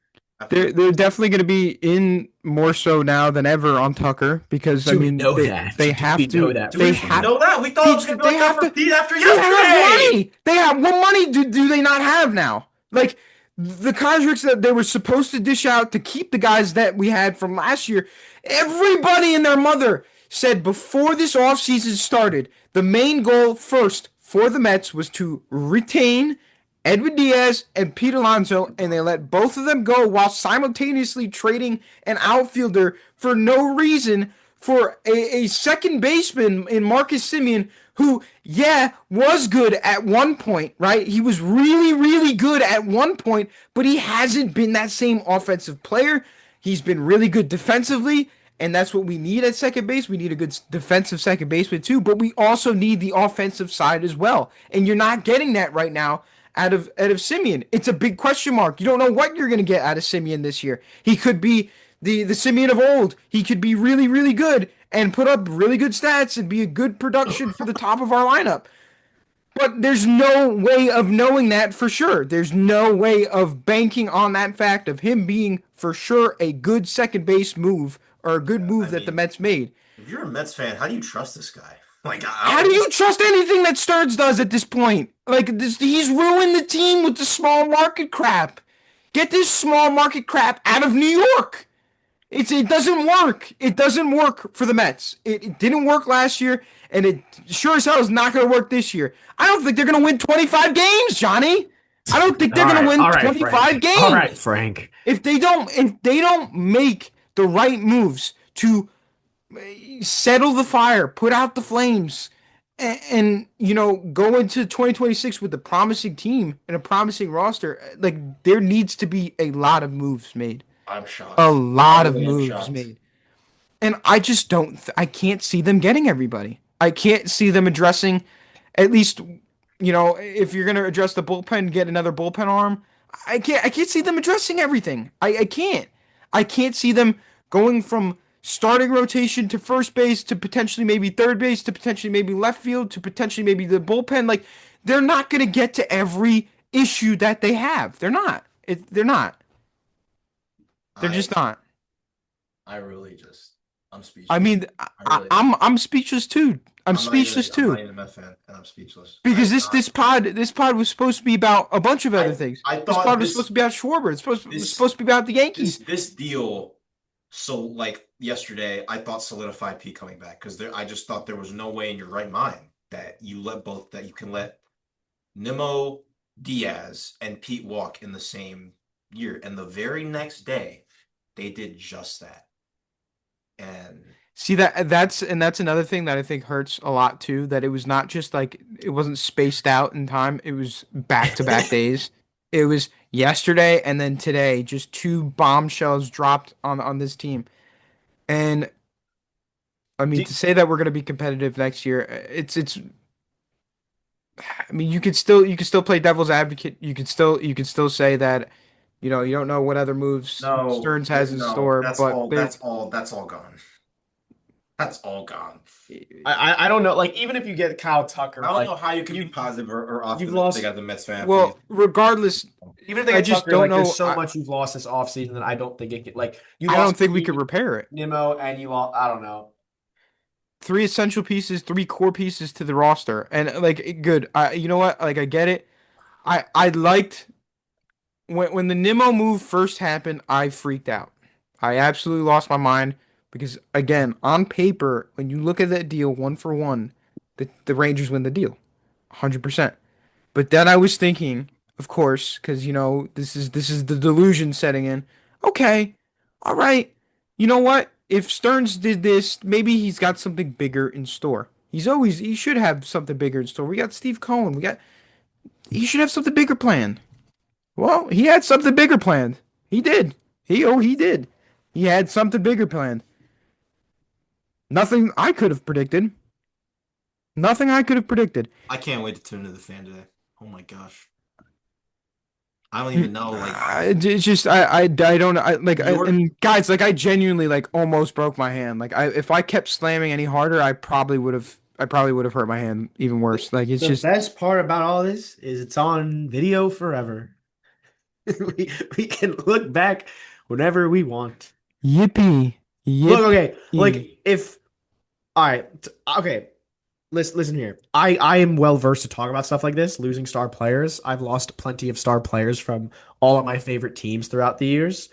B: They're definitely going to be in more so now than ever on Tucker because I
A: Do we
B: mean
A: know that?
B: they
A: Do we
B: have
A: know
B: to
A: that
C: Do
A: for
C: we
A: sure?
C: know that? We thought it was gonna be
B: they
C: like that
B: have
C: for
B: to
C: Pete after
B: they have
C: yesterday.
B: money. They have what money do they not have now? Like the contracts that they were supposed to dish out to keep the guys that we had from last year. Everybody and their mother said before this offseason started, the main goal first for the Mets was to retain Edwin Diaz and Pete Alonso, and they let both of them go while simultaneously trading an outfielder for no reason for a second baseman in Marcus Semien, who, yeah, was good at one point, right? He was really, really good at one point, but he hasn't been that same offensive player. He's been really good defensively, and that's what we need at second base. We need a good defensive second baseman too, but we also need the offensive side as well. And you're not getting that right now out of Simeon. It's a big question mark. You don't know what you're going to get out of Simeon this year. He could be the Simeon of old. He could be really, really good and put up really good stats and be a good production for the top of our lineup. But there's no way of knowing that for sure. There's no way of banking on that fact of him being for sure a good second base move or a good move
C: I
B: that the
C: mean,
B: Mets made.
C: if you're a Mets fan, how do you trust this guy? Like,
B: How do you trust anything that Stearns does at this point? Like he's ruined the team with the small market crap. Get this small market crap out of New York. It doesn't work. It doesn't work for the Mets. It didn't work last year, and it sure as hell is not going to work this year. I don't think they're going to win 25 games, Johnny. I don't think they're going to win 25
A: Frank. All right,
B: games.
A: Frank.
B: If they don't make the right moves to settle the fire, put out the flames, and go into 2026 with a promising team and a promising roster. Like there needs to be a lot of moves made,
C: I'm shocked.
B: a lot
C: I
B: of
C: really am
B: moves
C: shocked.
B: made, and I just don't. I can't see them getting everybody. I can't see them addressing, at least, if you're gonna address the bullpen, get another bullpen arm. I can't see them addressing everything. I can't. I can't see them going from starting rotation to first base to potentially maybe third base to potentially maybe left field to potentially maybe the bullpen. Like they're not going to get to every issue that they have. They're not. They're not. They're
C: I
B: just not.
C: I really just I'm speechless.
B: I mean,
C: I really
B: I'm speechless too. I'm
C: not even
B: speechless
C: I'm not
B: too
C: even a Mets fan, and I'm speechless.
B: because this pod was supposed to be about a bunch of other things.
C: I
B: This
C: thought
B: pod was
C: this
B: supposed to be about Schwarber. It's supposed
C: this
B: to be about the Yankees.
C: this deal. So like yesterday, I thought solidified Pete coming back because I just thought there was no way in your right mind that you can let Nimmo, Diaz, and Pete walk in the same year, and the very next day, they did just that. And
B: See that's another thing that I think hurts a lot too. That it was not just like it wasn't spaced out in time. It was back to back days. It was yesterday and then today. Just two bombshells dropped on this team. And I mean
A: Do-
B: to say that we're gonna be competitive next year, it's. I mean you could still play devil's advocate. You could still say that, you don't know what other moves
C: no,
B: Stearns has in
C: no,
B: store,
C: that's
B: but
C: all.
B: there
C: That's all. That's all gone. That's all gone.
A: I don't know. Like, even if you get Kyle Tucker,
C: I don't
A: like,
C: know how you can be
A: you
C: positive or
A: you've
C: optimistic
A: lost.
C: as a Mets fan.
B: Well, regardless,
A: Even if they
B: I
A: get
B: just
A: Tucker,
B: don't
A: like,
B: know.
A: there's so much you've lost this offseason that I don't think it could. Like, you
B: I don't
A: lost
B: think we could
A: Pete,
B: repair it.
A: Nimmo, and you all. I don't know.
B: 3 essential pieces, 3 core pieces to the roster, and like good. You know what? Like I get it. I liked when the Nimmo move first happened. I freaked out. I absolutely lost my mind because again, on paper, when you look at that deal one for one, the Rangers win the deal, 100%. But then I was thinking, of course, because this is the delusion setting in. Okay, all right. You know what? If Stearns did this, maybe he's got something bigger in store. He should have something bigger in store. We got Steve Cohen. He should have something bigger planned. Well, he had something bigger planned. He did. He did. He had something bigger planned. Nothing I could have predicted. Nothing I could have predicted.
C: I can't wait to tune into the fan today. Oh my gosh. I don't even know. Like
B: It's just I don't
C: your
B: and guys, like I genuinely like almost broke my hand. Like if I kept slamming any harder, I probably would have hurt my hand even worse. Like it's
A: The
B: just
A: best part about all this is it's on video forever. We can look back whenever we want.
B: yippee
A: Look, okay,
B: yippee.
A: like if all right, okay. Listen here. I am well versed to talk about stuff like this, losing star players. I've lost plenty of star players from all of my favorite teams throughout the years.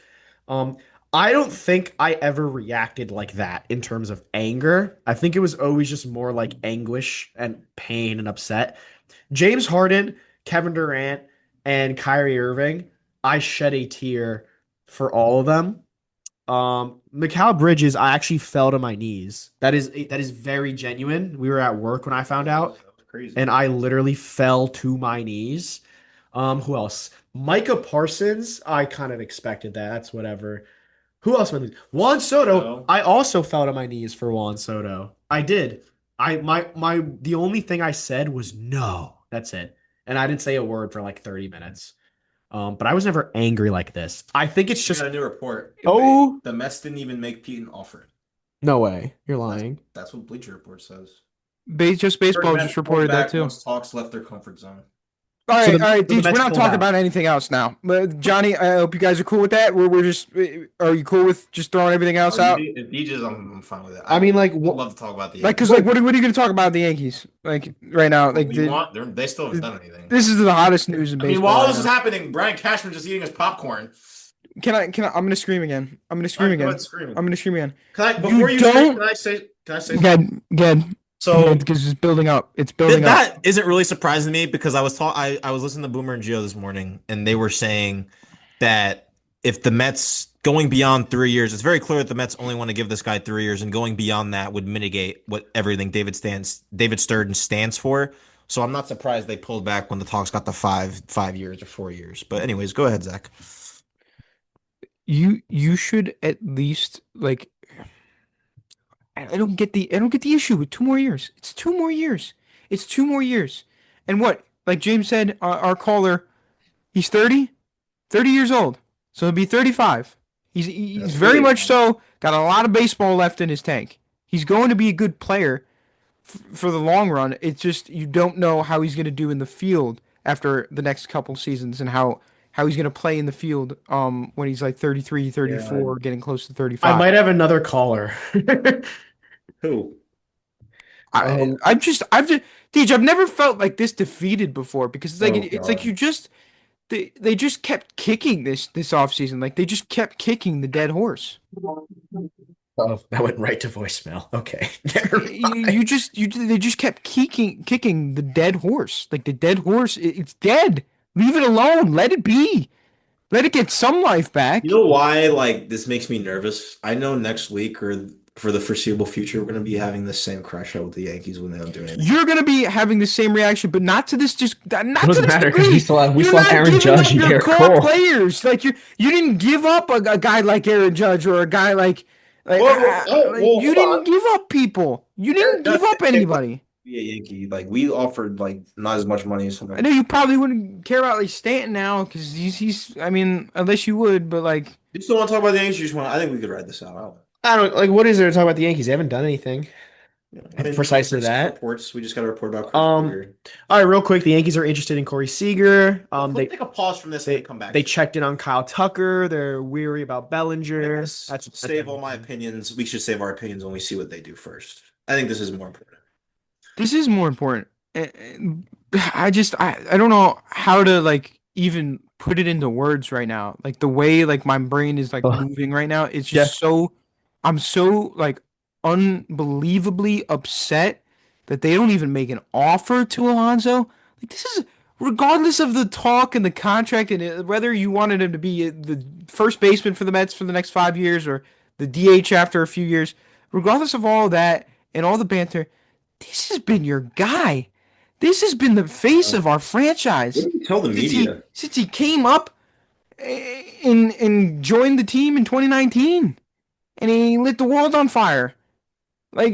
A: Um, I don't think I ever reacted like that in terms of anger. I think it was always just more like anguish and pain and upset. James Harden, Kevin Durant, and Kyrie Irving, I shed a tear for all of them. Mikal Bridges, I actually fell to my knees. That is very genuine. We were at work when I found out,
C: that was crazy.
A: and I literally fell to my knees. Who else? Micah Parsons, I kind of expected that. That's whatever. Who else? Juan Soto.
C: No.
A: I also fell to my knees for Juan Soto. I did. The only thing I said was no. That's it. And I didn't say a word for like 30 minutes. But I was never angry like this. I think it's
C: I
A: just
C: got a new report.
A: oh
C: The Mets didn't even make Pete an offer.
A: no way. You're
C: That's,
A: lying.
C: that's what Bleacher Report says.
B: Baseball
C: Mets
B: just
C: pulled
B: reported that
C: back
B: too.
C: once talks left their comfort zone.
B: All
A: So
B: right,
A: the
B: all right,
A: so the
B: Deej, we're
A: Mets
B: not
A: pulled
B: talking
A: out.
B: about anything else now. Johnny, I hope you guys are cool with that. We're just are you cool with just throwing everything else out?
C: If DJ's, I'm fine with it.
A: I mean, like,
C: would
A: what?
C: love to talk about the
B: Like,
C: Yankees.
B: cause like, what are you going to talk about the Yankees? Like right now, like
C: We want they still haven't done anything.
B: this is the hottest news in
C: I mean,
B: baseball.
C: while
B: right
C: this is
B: now.
C: happening, Brian Cashman just eating his popcorn.
B: Can I? I'm gonna scream again. I'm gonna scream
C: All right, go
B: again.
C: ahead, scream.
B: I'm gonna scream again.
C: Before you scream,
B: don't.
C: can I say
B: Good, good.
C: so
B: Because it's building up. It's building up.
C: that isn't really surprising to me because I was listening to Boomer and Gio this morning and they were saying that if the Mets going beyond 3 years, it's very clear that the Mets only want to give this guy 3 years, and going beyond that would mitigate what everything David Stern stands for. So I'm not surprised they pulled back when the talks got to 5 years or 4 years. But anyways, go ahead, Zach.
B: You should at least like. I don't get the issue with 2 more years. It's 2 more years. It's 2 more years. And what? Like James said, our caller, he's 30, 30 years old. So he'll be 35. He's
C: That's
B: very
C: really
B: much
C: young.
B: so got a lot of baseball left in his tank. He's going to be a good player for the long run. It's just you don't know how he's going to do in the field after the next couple seasons and how he's going to play in the field when he's like 33, 34, getting close to
A: I
B: 35.
A: might have another caller.
C: Who?
B: I've just, Deej, I've never felt like this defeated before because it's like
C: Oh,
B: it's like
C: God.
B: you just they just kept kicking this offseason. Like they just kept kicking the dead horse.
A: Oh, that went right to voicemail. Okay. Never mind.
B: They just kept kicking the dead horse. Like the dead horse, it's dead. Leave it alone. Let it be. Let it get some life back.
C: You know why like this makes me nervous? I know next week or for the foreseeable future we're gonna be having the same crash out with the Yankees when they don't do anything.
B: You're gonna be having the same reaction, but not to this. Just not to
A: Doesn't
B: this
A: matter
B: degree.
A: because we
B: You're
A: still have
B: not
A: Aaron
B: giving
A: Judge
B: up
A: and
B: your
A: Garrett
B: core
A: Cole.
B: players. Like you didn't give up a guy like Aaron Judge or a guy like you didn't give up people. You didn't give up anybody.
C: Be a Yankee. Like we offered like not as much money as
B: I know you probably wouldn't care about like Stanton now because he's. I mean, unless you would, but like
C: You still want to talk about the Yankees? I think we could ride this out.
A: I don't like what is there to talk about the Yankees? They haven't done anything.
C: I mean,
A: Precisely
C: recent
A: that.
C: reports. We just got to report about Chris
A: Um,
C: Seager.
A: all right, real quick, the Yankees are interested in Corey Seager.
C: Let's take a pause from this and come back.
A: They checked in on Kyle Tucker. They're weary about Bellinger.
C: Let's save all my opinions. We should save our opinions when we see what they do first. I think this is more important.
B: This is more important. I don't know how to like even put it into words right now. Like the way like my brain is like
A: Oh,
B: moving right now, it's
A: yeah.
B: just so I'm so like unbelievably upset that they don't even make an offer to Alonso. Like this is regardless of the talk and the contract and whether you wanted him to be the first baseman for the Mets for the next 5 years or the DH after a few years, regardless of all that and all the banter, this has been your guy. This has been the face of our franchise
C: What do you tell the
B: since he
C: media?
B: since he came up and joined the team in 2019, and he lit the world on fire. Like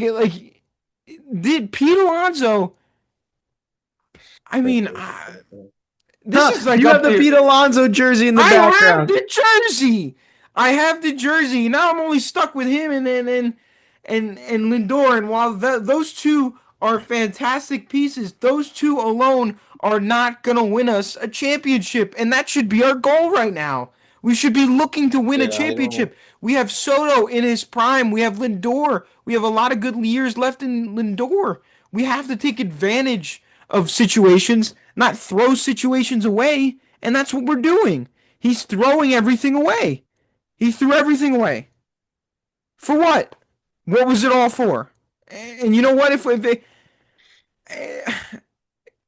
B: did Pete Alonso? I mean, this is like
A: You have
B: up
A: the
B: there.
A: Pete Alonso jersey in the
B: I have
A: background.
B: the jersey. I have the jersey. Now I'm only stuck with him and Lindor. And while those two are fantastic pieces, those two alone are not gonna win us a championship, and that should be our goal right now. We should be looking to win a
C: Yeah, I know.
B: championship. We have Soto in his prime. We have Lindor. We have a lot of good years left in Lindor. We have to take advantage of situations, not throw situations away, and that's what we're doing. He's throwing everything away. He threw everything away. For what? What was it all for? And you know what? If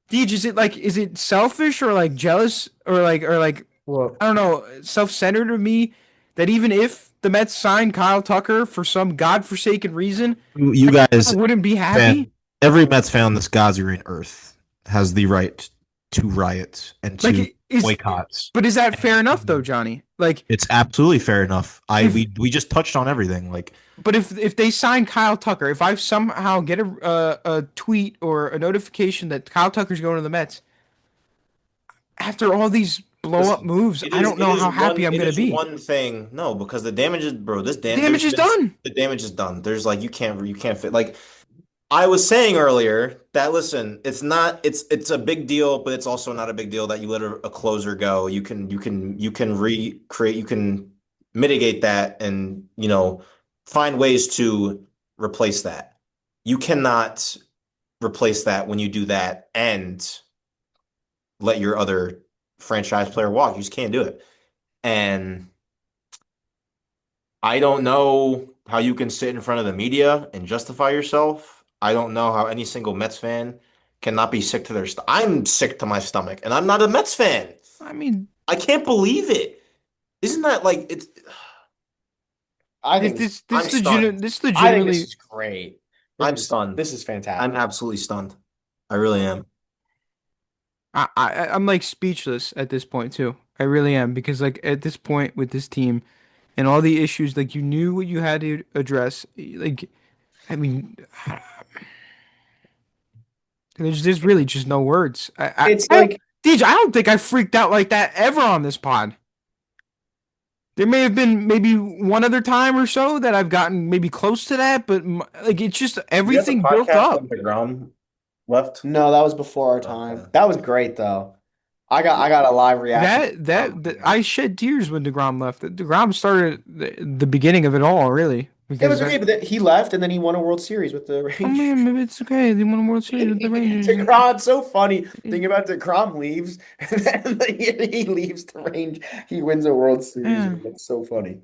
B: Deej, is it selfish or like jealous or like
A: Well,
B: I don't know, self-centered of me that even if the Mets signed Kyle Tucker for some godforsaken reason,
C: You
B: I
C: guys,
B: still wouldn't be
C: fan,
B: happy.
C: every Mets fan on this God's green earth has the right to riot and to
B: Like is
C: boycotts.
B: but is that fair enough though, Johnny? Like
C: It's absolutely fair enough.
B: if
C: We just touched on everything. Like
B: but if they sign Kyle Tucker, if I somehow get a tweet or a notification that Kyle Tucker's going to the Mets, after all these blow up
C: listen,
B: moves, I don't know how happy I'm
C: it
B: gonna
C: is
B: be.
C: one thing. No, because the damage is, bro,
B: The damage is done.
C: the damage is done. There's like you can't fit like I was saying earlier that listen, it's a big deal, but it's also not a big deal that you let a closer go. You can recreate, you can mitigate that and, find ways to replace that. You cannot replace that when you do that and let your other franchise player walk. You just can't do it. And I don't know how you can sit in front of the media and justify yourself. I don't know how any single Mets fan cannot be sick to their stomach. I'm sick to my stomach, and I'm not a Mets fan.
B: I mean,
C: I can't believe it. Isn't that like it's?
A: I
B: this
A: think
B: this
C: I'm
B: this
C: stunned.
B: this
A: I think this
B: legitimately.
A: is great.
C: I'm stunned.
A: This is fantastic.
C: I'm absolutely stunned. I really am.
B: I'm like speechless at this point too. I really am because like at this point with this team and all the issues, like you knew what you had to address. Like, I mean, there's really just no words.
A: It's like
B: Deej, I don't think I freaked out like that ever on this pod. There may have been maybe one other time or so that I've gotten maybe close to that, but like it's just everything built up.
C: DeGrom left.
A: no, that was before our time.
C: Okay.
A: That was great though. I got a live reaction.
B: That I shed tears when DeGrom left. DeGrom started the beginning of it all, really,
A: It was
B: because
A: okay, but then he left and then he won a World Series with the
B: oh
A: Rangers.
B: man, maybe it's okay. They won a World Series with the Rangers.
A: DeGrom, so funny. Thinking about DeGrom leaves, and then he leaves the range. He wins a World Series.
B: Yeah.
A: That's so funny.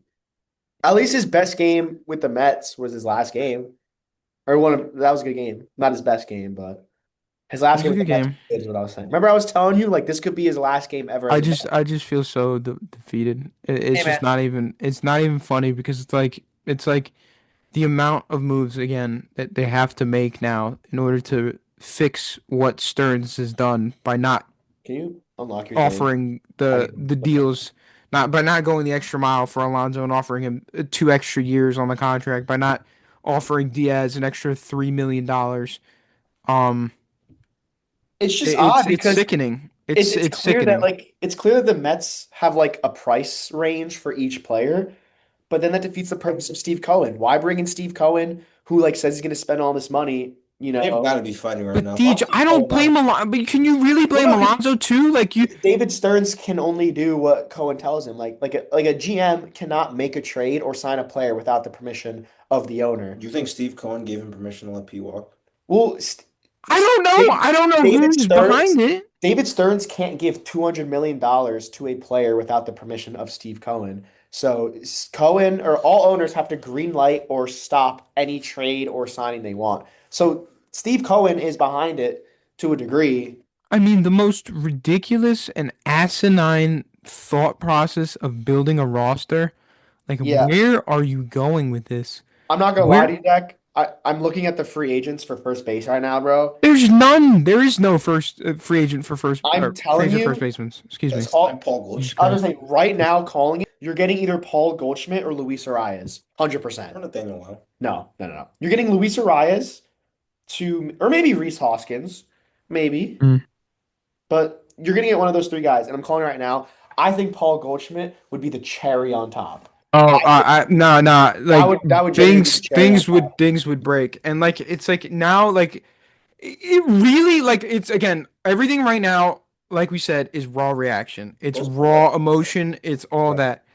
A: At least his best game with the Mets was his last game, or that was a good game. Not his best game, but his last
B: It was
A: game
B: a
A: with the
B: good
A: Mets
B: game.
A: is what I was saying. Remember, I was telling you like this could be his last game ever. As a Met.
B: I just feel so defeated. It's
A: Hey
B: just
A: man,
B: it's not even funny because it's like the amount of moves again that they have to make now in order to fix what Stearns has done by not
A: can you unlock your thing?
B: offering the deals, not by not going the extra mile for Alonso and offering him 2 extra years on the contract, by not offering Diaz an extra $3 million. Um,
A: It's just odd
B: it's
A: because
B: sickening.
A: it's
B: It's
A: clear that
B: sickening.
A: like it's clear the Mets have like a price range for each player. But then that defeats the purpose of Steve Cohen. Why bring in Steve Cohen, who like says he's going to spend all this money?
E: They've got to be fighting right
B: But
E: now. If I'm
B: Deej,
E: Steve
B: I don't
E: Cohen,
B: blame Alonso. But can you really blame
A: No, no,
B: Alonso too? Like you,
A: David Stearns can only do what Cohen tells him. Like a GM cannot make a trade or sign a player without the permission of the owner.
E: do you think Steve Cohen gave him permission to let Pete walk?
A: Well,
B: I don't know. I don't know
A: David
B: who's behind
A: Stearns
B: it.
A: David Stearns can't give $200 million to a player without the permission of Steve Cohen. So Cohen or all owners have to green light or stop any trade or signing they want. So Steve Cohen is behind it to a degree.
B: I mean, the most ridiculous and asinine thought process of building a roster. Like,
A: Yeah,
B: where are you going with this?
A: I'm not gonna lie to
B: Where
A: you, Dak. I'm looking at the free agents for first base right now, bro.
B: there's none. There is no first free agent for
A: I'm
B: free
A: telling
B: agent first
A: you,
B: baseman. Excuse me.
E: That's
A: all
E: Paul
B: Jesus
E: Goldschmidt.
A: I was
B: Christ.
A: gonna say right now, calling it, you're getting either Paul Goldschmidt or Luis Arias, 100%.
E: Or Nathaniel Wow.
A: No, no, no, no. You're getting Luis Arias to, or maybe Reese Hoskins, maybe,
B: Mm.
A: but you're getting at one of those three guys, and I'm calling it right now. I think Paul Goldschmidt would be the cherry on top.
B: Oh, no, no. Like
A: That would genuinely be the cherry on top.
B: things would break, and like it's like now, like it really like it's again everything right now. Like we said, is raw reaction. It's
E: Those
B: raw emotion. It's all
E: Right.
B: that.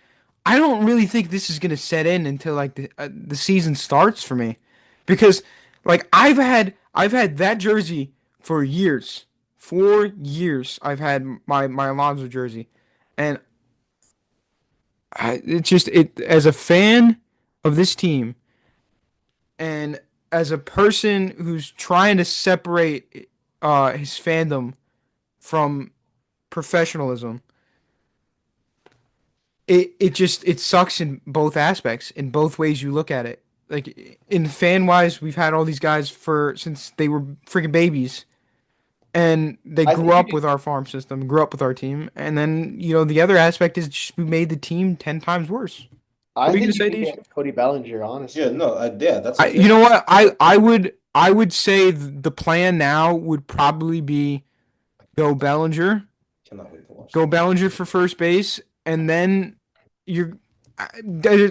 B: I don't really think this is gonna set in until like the season starts for me, because like I've had that jersey for years, 4 years. I've had my Alonso jersey, and it just it as a fan of this team and as a person who's trying to separate his fandom from professionalism, it just it sucks in both aspects, in both ways you look at it. Like in fan wise, we've had all these guys for since they were freaking babies, and they
A: I
B: grew
A: think you
B: up
A: could,
B: with our farm system, grew up with our team, and then the other aspect is just we made the team 10 times worse. What
A: I
B: are you gonna
A: think you
B: say,
A: could
B: Deej?
A: get Cody Bellinger,
E: Yeah,
A: honestly.
E: no, yeah, that's
B: I,
E: a
B: you
E: very
B: know what? I would say the plan now would probably be go Bellinger,
E: cannot wait to watch
B: go
E: that.
B: Bellinger for first base, and then you're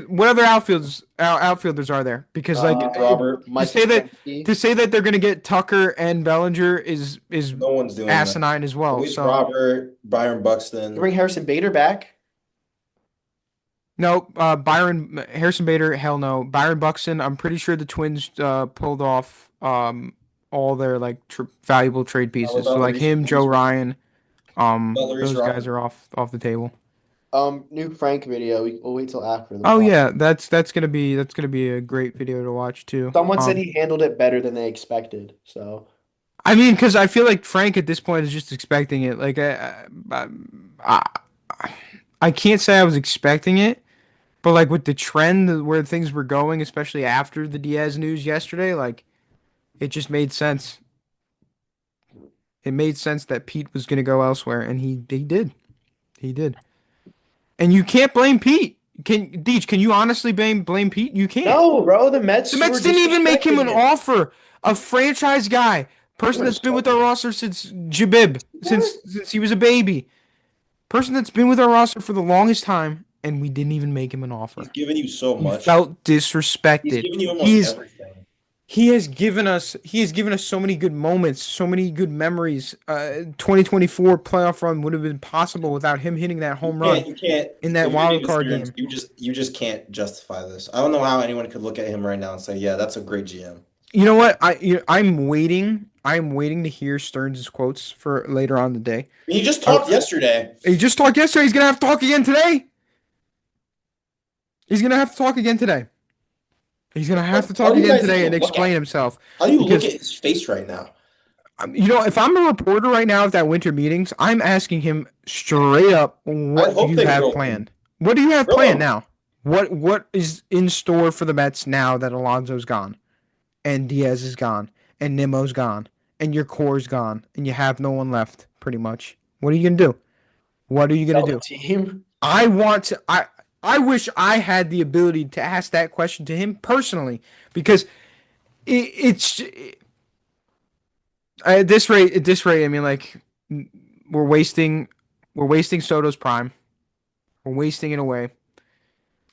B: what other outfielders are there? Because like
E: Robert,
B: to
A: Mike
B: say that
A: Yastrzemski.
B: they're gonna get Tucker and Bellinger is
E: no one's doing that.
B: asinine as well.
E: Luis
B: So
E: Robert, Byron
A: You
E: Buxton.
A: bring Harrison Bader back.
B: no, Byron Harrison Bader, hell no. Byron Buxton, I'm pretty sure the Twins pulled off all their like valuable trade
E: What
B: pieces. So
E: about
B: like him, Joe Ryan,
E: Luis
B: those guys
E: Robert?
B: are off the table.
A: New Frank video. We'll wait till after the
B: Oh
A: pod.
B: yeah, that's gonna be a great video to watch too.
A: Someone said he handled it better than they expected. So
B: I mean, because I feel like Frank at this point is just expecting it. Like I, I can't say I was expecting it, but like with the trend where things were going, especially after the Diaz news yesterday, like it just made sense. It made sense that Pete was gonna go elsewhere, and he did. He did. And you can't blame Pete. Can you honestly blame Pete? You can't.
A: no, bro, the
B: The
A: Mets
B: Mets
A: were
B: didn't even make him an
A: disrespecting him.
B: offer. A franchise guy, person that's been with our roster since Jabib, since he was a baby, person that's been with our roster for the longest time, and we didn't even make him an offer.
E: He's given you so
B: He
E: much.
B: felt
E: He's
B: disrespected.
E: given you almost everything.
B: He has given us so many good moments, so many good memories. 2024 playoff run would have been possible without him hitting that home run
E: You can't.
B: in that
E: If you're
B: wild
E: David
B: card
E: Stearns,
B: game.
E: you just can't justify this. I don't know how anyone could look at him right now and say, "Yeah, that's a great GM."
B: You know what? I'm waiting. I'm waiting to hear Stearns' quotes for later on in the day.
E: He just talked yesterday.
B: He just talked yesterday. He's gonna have to talk again today. He's gonna have to talk again today. He's gonna have to
E: How
B: talk
E: do you
B: again
E: guys
B: today
E: even
B: and
E: look
B: explain
E: at
B: himself.
E: How do you look
B: Because
E: at his face right now?
B: if I'm a reporter right now at that winter meetings, I'm asking him straight up,
E: I
B: what do
E: hope
B: you
E: they
B: have
E: grill him.
B: planned? What do you have
E: Grill
B: planned
E: him.
B: now? What is in store for the Mets now that Alonso's gone and Diaz is gone and Nimmo's gone and your core's gone and you have no one left, pretty much? What are you gonna do? What are you gonna
A: Sell the
B: do?
A: team.
B: I want to. I wish I had the ability to ask that question to him personally, because it's at this rate. At this rate, I mean, like we're wasting Soto's prime. We're wasting it away.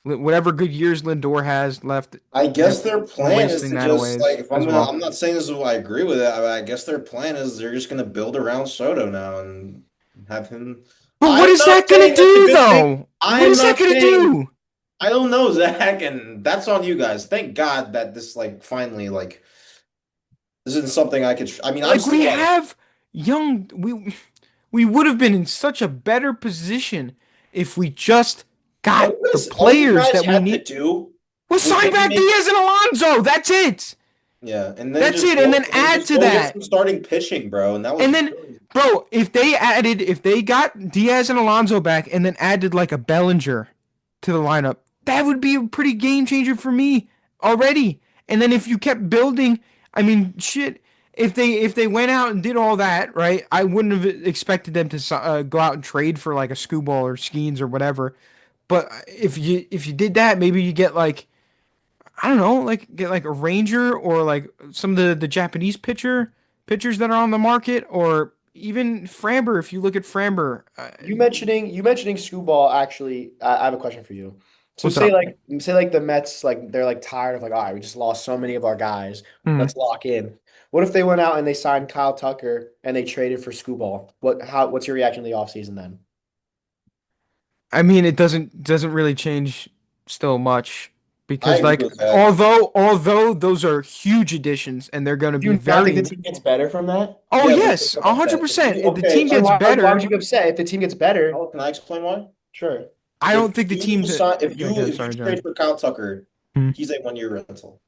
B: whatever good years Lindor has left,
E: I guess their
B: we're
E: plan is
B: wasting
E: to
B: that away
E: just like if
B: as well.
E: I'm not saying this is what I agree with it. I guess their plan is they're just gonna build around Soto now and have him.
B: But what
E: I'm
B: is
E: not
B: that gonna
E: saying that's a
B: do
E: good thing.
B: though? What
E: I'm
B: is that
E: not
B: gonna
E: saying
B: do?
E: I don't know, Zach, and that's on you guys. Thank God that this like finally like this isn't something I could. I mean, I'm
B: Like we
E: still like,
B: have young we would have been in such a better position if we just got the
E: all you
B: players
E: guys
B: that we
E: had to
B: need.
E: do
B: Well,
E: was
B: sign
E: maybe
B: back
E: make
B: Diaz and Alonso. That's it.
E: yeah, and then
B: That's
E: just
B: it. And
E: go
B: then add to
E: get
B: that.
E: some starting pitching, bro. And that was
B: And then,
E: really
B: bro, if they got Diaz and Alonso back and then added like a Bellinger to the lineup, that would be a pretty game changer for me already. And then if you kept building, I mean, shit, if they went out and did all that, right? I wouldn't have expected them to go out and trade for like a Screwball or Skeens or whatever. But if you did that, maybe you get like I don't know, like get like a Ranger or like some of the Japanese pitchers that are on the market, or even Framber. If you look at Framber,
A: You mentioning Screwball, actually, I have a question for you. So
B: what's up?
A: say like the Mets, like they're like tired of like, all right, we just lost so many of our guys.
B: Hmm.
A: Let's lock in. What if they went out and they signed Kyle Tucker and they traded for Screwball? What's your reaction to the offseason then?
B: I mean, it doesn't really change still much
E: I
B: because
E: agree
B: like
E: with that.
B: although those are huge additions and they're going to
A: Do
B: be
A: you not think the
B: very.
A: team gets better from that?
B: Oh
E: Yeah, let's talk
B: yes, a
E: about
B: hundred
E: that.
B: percent. If the
E: Okay,
B: team
A: So
B: gets
A: why would
B: better,
A: you get upset if the team gets better?
E: can I explain why?
A: Sure.
B: I don't think the team's. Go ahead,
E: If you
B: sorry, John.
E: trade for Kyle Tucker,
B: Hmm.
E: he's a 1 year rental.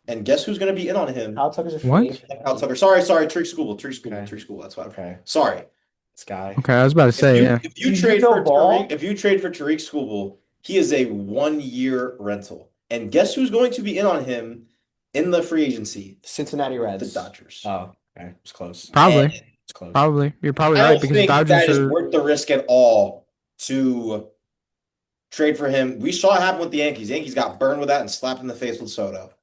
E: And guess who's going to be in on him?
A: Kyle Tucker's a free
B: What?
A: agent.
E: Kyle Tucker. Sorry,
A: Okay.
E: Tree School. That's why.
A: Okay.
E: Sorry.
A: This guy.
B: Okay, I was about to say yeah.
E: If
A: Do
E: you
A: you
E: trade
A: know
E: for
A: ball?
E: Tariq School, he is a 1 year rental. And guess who's going to be in on him in the free agency?
A: Cincinnati Reds.
E: The Dodgers.
A: Oh, okay. It's close.
E: And
B: Probably,
A: It's close.
B: probably. You're probably
E: I
B: right
E: don't
B: because the
E: think that
B: Dodgers
E: is
B: are.
E: worth the risk at all to trade for him. We saw it happen with the Yankees. Yankees got burned with that and slapped in the face with Soto.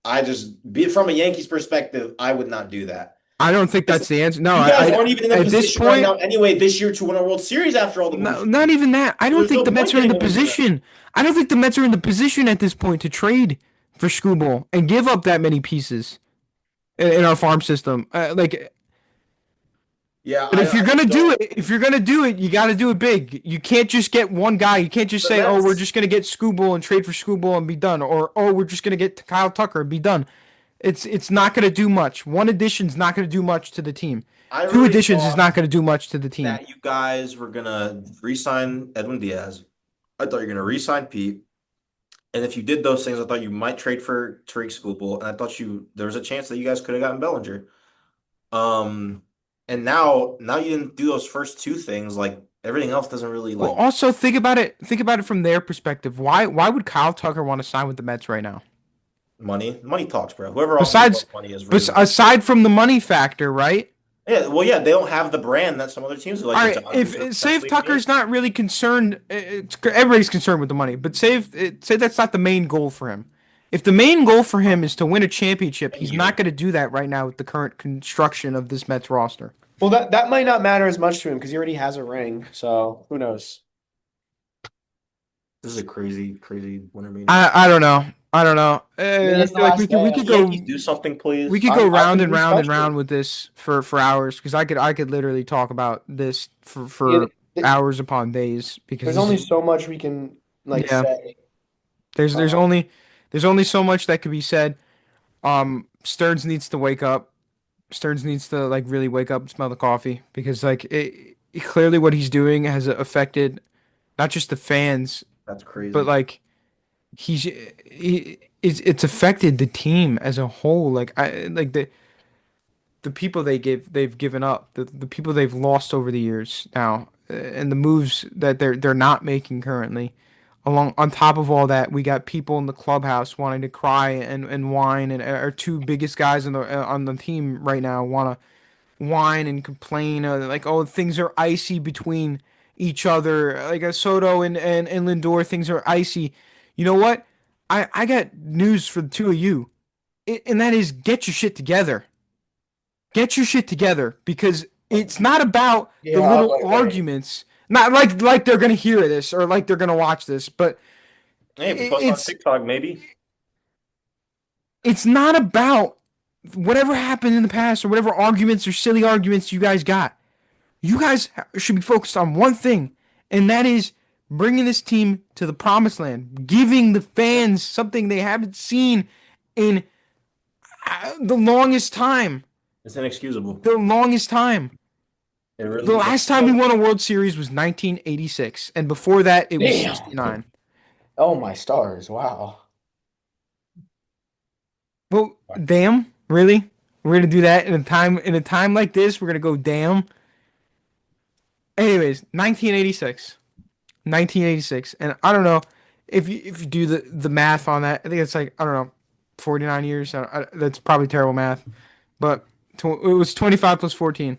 E: Be it from a Yankees perspective, I would not do that.
B: I don't think that's the answer. No,
E: You guys aren't even in the
B: at this
E: position right
B: point,
E: now anyway this year to win a World Series after all the moves.
B: no, not even that. I don't
E: There's
B: think
E: no
B: the Mets
E: point
B: are in the
E: getting away from
B: position. I don't think the Mets are in the position at this point to trade for Screwball and give up that many pieces in our farm system.
E: Yeah,
B: But if
E: I
B: you're gonna
E: just
B: do
E: don't.
B: it, you got to do it big. You can't just get one guy. You can't just
E: The
B: say, "Oh, we're
E: Mets.
B: just gonna get Screwball and trade for Screwball and be done," or "Oh, we're just gonna get Kyle Tucker and be done." It's not gonna do much. One addition's not gonna do much to the team.
E: I
B: Two
E: really
B: additions is
E: thought
B: not gonna do much to the team.
E: that you guys were gonna re-sign Edwin Diaz. I thought you were gonna re-sign Pete. And if you did those things, I thought you might trade for Tariq Skubal, and I thought there was a chance that you guys could have gotten Bellinger. Um, and now you didn't do those first two things. Like everything else doesn't really
B: Well,
E: like
B: also think about it. Think about it from their perspective. Why would Kyle Tucker want to sign with the Mets right now?
E: money. Money talks, bro. Whoever offers the
B: Besides,
E: most money is really
B: aside from the money factor, right?
E: yeah. Well, yeah, they don't have the brand that some other teams do,
B: All
E: like the
B: right,
E: Dodgers or
B: say if
E: potentially the
B: Tucker's
E: Yankees.
B: not really concerned, everybody's concerned with the money. But say that's not the main goal for him. If the main goal for him is to win a championship, he's not
E: Year.
B: going to do that right now with the current construction of this Mets roster.
A: Well, that might not matter as much to him because he already has a ring. So who knows?
E: This is a crazy, crazy winter meeting.
B: I don't know. I don't know.
A: mean,
B: I
A: it's the
B: feel like
A: last
B: we
A: day.
B: could go
E: Yankees do something, please.
B: we could go round and
A: be
B: round and
A: frustrated.
B: round with this for hours because I could literally talk about this for
A: Yeah,
B: hours upon days because
A: There's
B: this
A: only
B: is
A: so much we can like
B: yeah.
A: say.
B: There's
A: Uh,
B: only so much that could be said. Stearns needs to wake up. Stearns needs to like really wake up and smell the coffee because clearly what he's doing has affected not just the fans
E: That's crazy.
B: but like it's affected the team as a whole. Like I like the people they've given up, the people they've lost over the years now, and the moves that they're not making currently. Along on top of all that, we got people in the clubhouse wanting to cry and whine, and our two biggest guys on the team right now want to whine and complain, like oh things are icy between each other, like Soto and Lindor, things are icy. You know what? I got news for the two of you, and that is get your shit together. Get your shit together because it's not about the little arguments. Not like they're gonna hear this or like they're gonna watch this, but
E: Hey, if you post on
B: It's
E: TikTok, maybe.
B: it's not about whatever happened in the past or whatever arguments or silly arguments you guys got. You guys should be focused on one thing, and that is bringing this team to the promised land, giving the fans something they haven't seen in the longest time.
E: It's inexcusable.
B: The longest time.
E: It
B: The
E: really
B: last time we won a World Series was 1986, and before that, it was
A: Damn.
B: 69.
A: Oh my stars! Wow.
B: Well, damn, really? We're gonna do that in a time like this? We're gonna go damn. Anyways, 1986. 1986, and I don't know if you do the math on that. I think it's like I don't know, 49 years. That's probably terrible math, but it was 25 plus 14.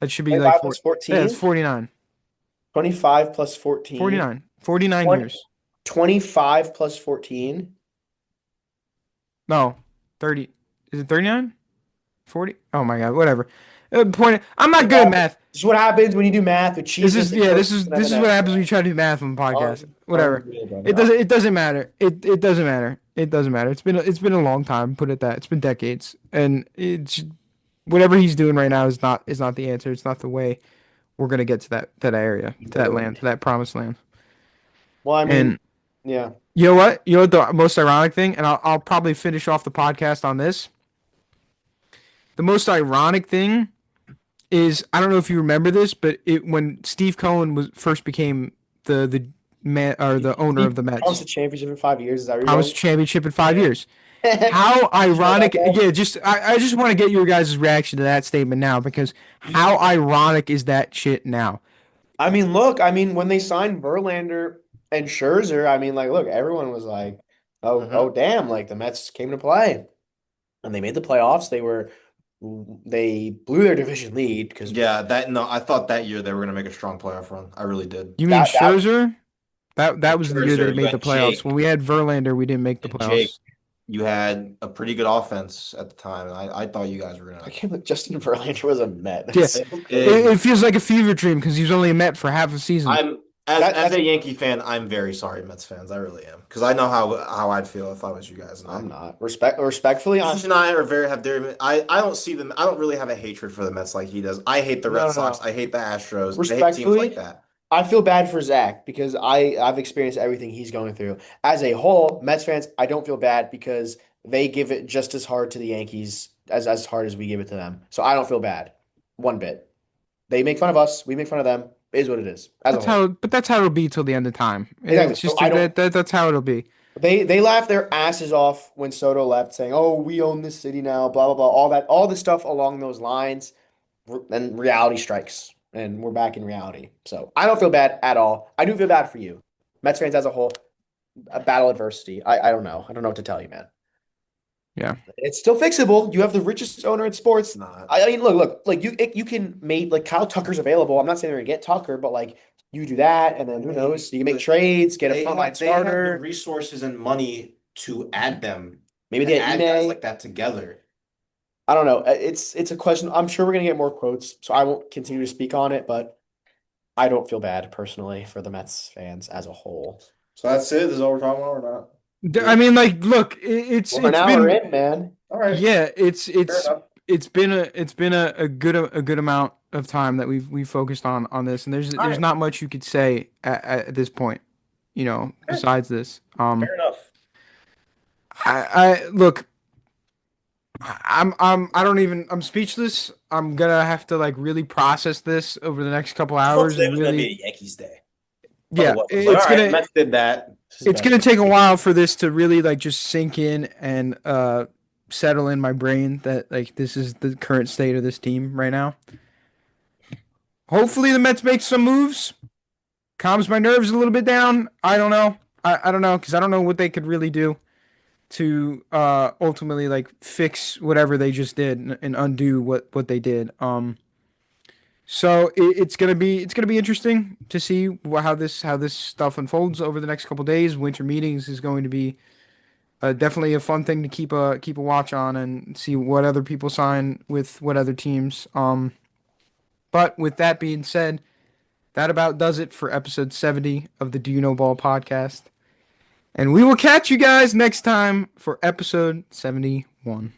B: That should be like
A: 25
B: four.
A: plus
B: Yeah, it's
A: 14?
B: 49.
A: 25 plus 14?
B: 49. 49
A: 20
B: years.
A: 25 plus 14?
B: No, 30. Is it 39? 40? Oh my God, whatever. Point. I'm not good at math.
A: This is what happens when you do math with
B: This
A: cheeses.
B: is yeah. This is what happens when you try to do math on the podcast. Whatever. It doesn't matter. It doesn't matter. It doesn't matter. It's been a long time. Put it that. It's been decades, and it's whatever he's doing right now is not the answer. It's not the way we're gonna get to that area, to that land, to that promised land.
A: Well, I mean,
B: And
A: yeah.
B: you know what? You know what the most ironic thing, and I'll probably finish off the podcast on this. The most ironic thing is I don't know if you remember this, but when Steve Cohen was first became the man or the owner of the
A: Promised
B: Mets,
A: a championship in 5 years. Is that what you're
B: promised a championship in 5 years. How ironic!
A: that?
B: Yeah, I just want to get your guys' reaction to that statement now because how ironic is that shit now?
A: I mean, look, I mean, when they signed Verlander and Scherzer, I mean, like, look, everyone was like, oh,
E: Mhm.
A: oh, damn, like the Mets came to play. And they made the playoffs. They blew their division lead because
E: Yeah, I thought that year they were gonna make a strong playoff run. I really did.
B: You mean
A: that
B: Scherzer? That was the year they
E: Scherzer, you
B: made the
E: had
B: playoffs.
E: Jake
B: When we had Verlander, we didn't make the
E: and Jake.
B: playoffs.
E: You had a pretty good offense at the time. And I thought you guys were
A: I
E: gonna.
A: can't believe Justin Verlander was a Met.
B: Yeah,
A: That's so
B: it,
A: crazy.
B: it feels like a fever dream because he was only a Met for half a season.
E: I'm as
A: That's
E: a Yankee fan, I'm very sorry, Mets fans. I really am because I know how I'd feel if I was you guys. And
A: I'm not respectfully.
E: Josh and I are very have very. I don't see them. I don't really have a hatred for the Mets like he does. I hate the Red
A: No, no,
E: Sox.
A: no.
E: I hate the Astros. I hate teams
A: Respectfully,
E: like that.
A: I feel bad for Zach because I've experienced everything he's going through. As a whole, Mets fans, I don't feel bad because they give it just as hard to the Yankees as hard as we give it to them. So I don't feel bad one bit. They make fun of us, we make fun of them. It is what it is. As a
B: That's
A: whole.
B: but that's how it'll be till the end of time.
A: Exactly.
B: It's
A: So
B: just
A: I don't
B: that's how it'll be.
A: they laughed their asses off when Soto left, saying, "Oh, we own this city now." Blah blah blah. All the stuff along those lines. Then reality strikes, and we're back in reality. So I don't feel bad at all. I do feel bad for you, Mets fans as a whole. A battle adversity. I don't know. I don't know what to tell you, man.
B: Yeah.
A: It's still fixable. You have the richest owner in sports.
E: It's not.
A: I mean, look. Like you can make like Kyle Tucker's available. I'm not saying they're gonna get Tucker, but like you do that, and then who knows? You can make trades, get a frontline
E: They have the
A: starter.
E: resources and money to add them.
A: Maybe
E: And
A: get
E: add guys
A: Ine.
E: like that together.
A: I don't know. It's a question. I'm sure we're gonna get more quotes, so I won't continue to speak on it. But I don't feel bad personally for the Mets fans as a whole.
E: So that's it. This is all we're talking about or not?
B: I mean, like, look, it's
A: We're an
B: it's
A: hour
B: been
A: in, man.
E: All right.
B: yeah,
E: Fair enough.
B: it's been a good amount of time that we've focused on this, and there's
E: right.
B: not much you could say at this point, besides this.
E: Fair enough.
B: I look, I'm speechless. I'm gonna have to like really process this over the next couple hours
E: Today
B: and
E: was gonna
B: really,
E: be a Yankees day.
B: yeah,
E: All
B: it's
E: right,
B: gonna
E: Mets did that.
B: it's gonna take a while for this to really like just sink in and settle in my brain that like this is the current state of this team right now. Hopefully the Mets make some moves, calms my nerves a little bit down. I don't know. I don't know because I don't know what they could really do to ultimately like fix whatever they just did and undo what they did. So it's gonna be interesting to see how this stuff unfolds over the next couple days. Winter meetings is going to be definitely a fun thing to keep a watch on and see what other people sign with what other teams. But with that being said, that about does it for episode 70 of the Do You Know Ball podcast. And we will catch you guys next time for episode 71.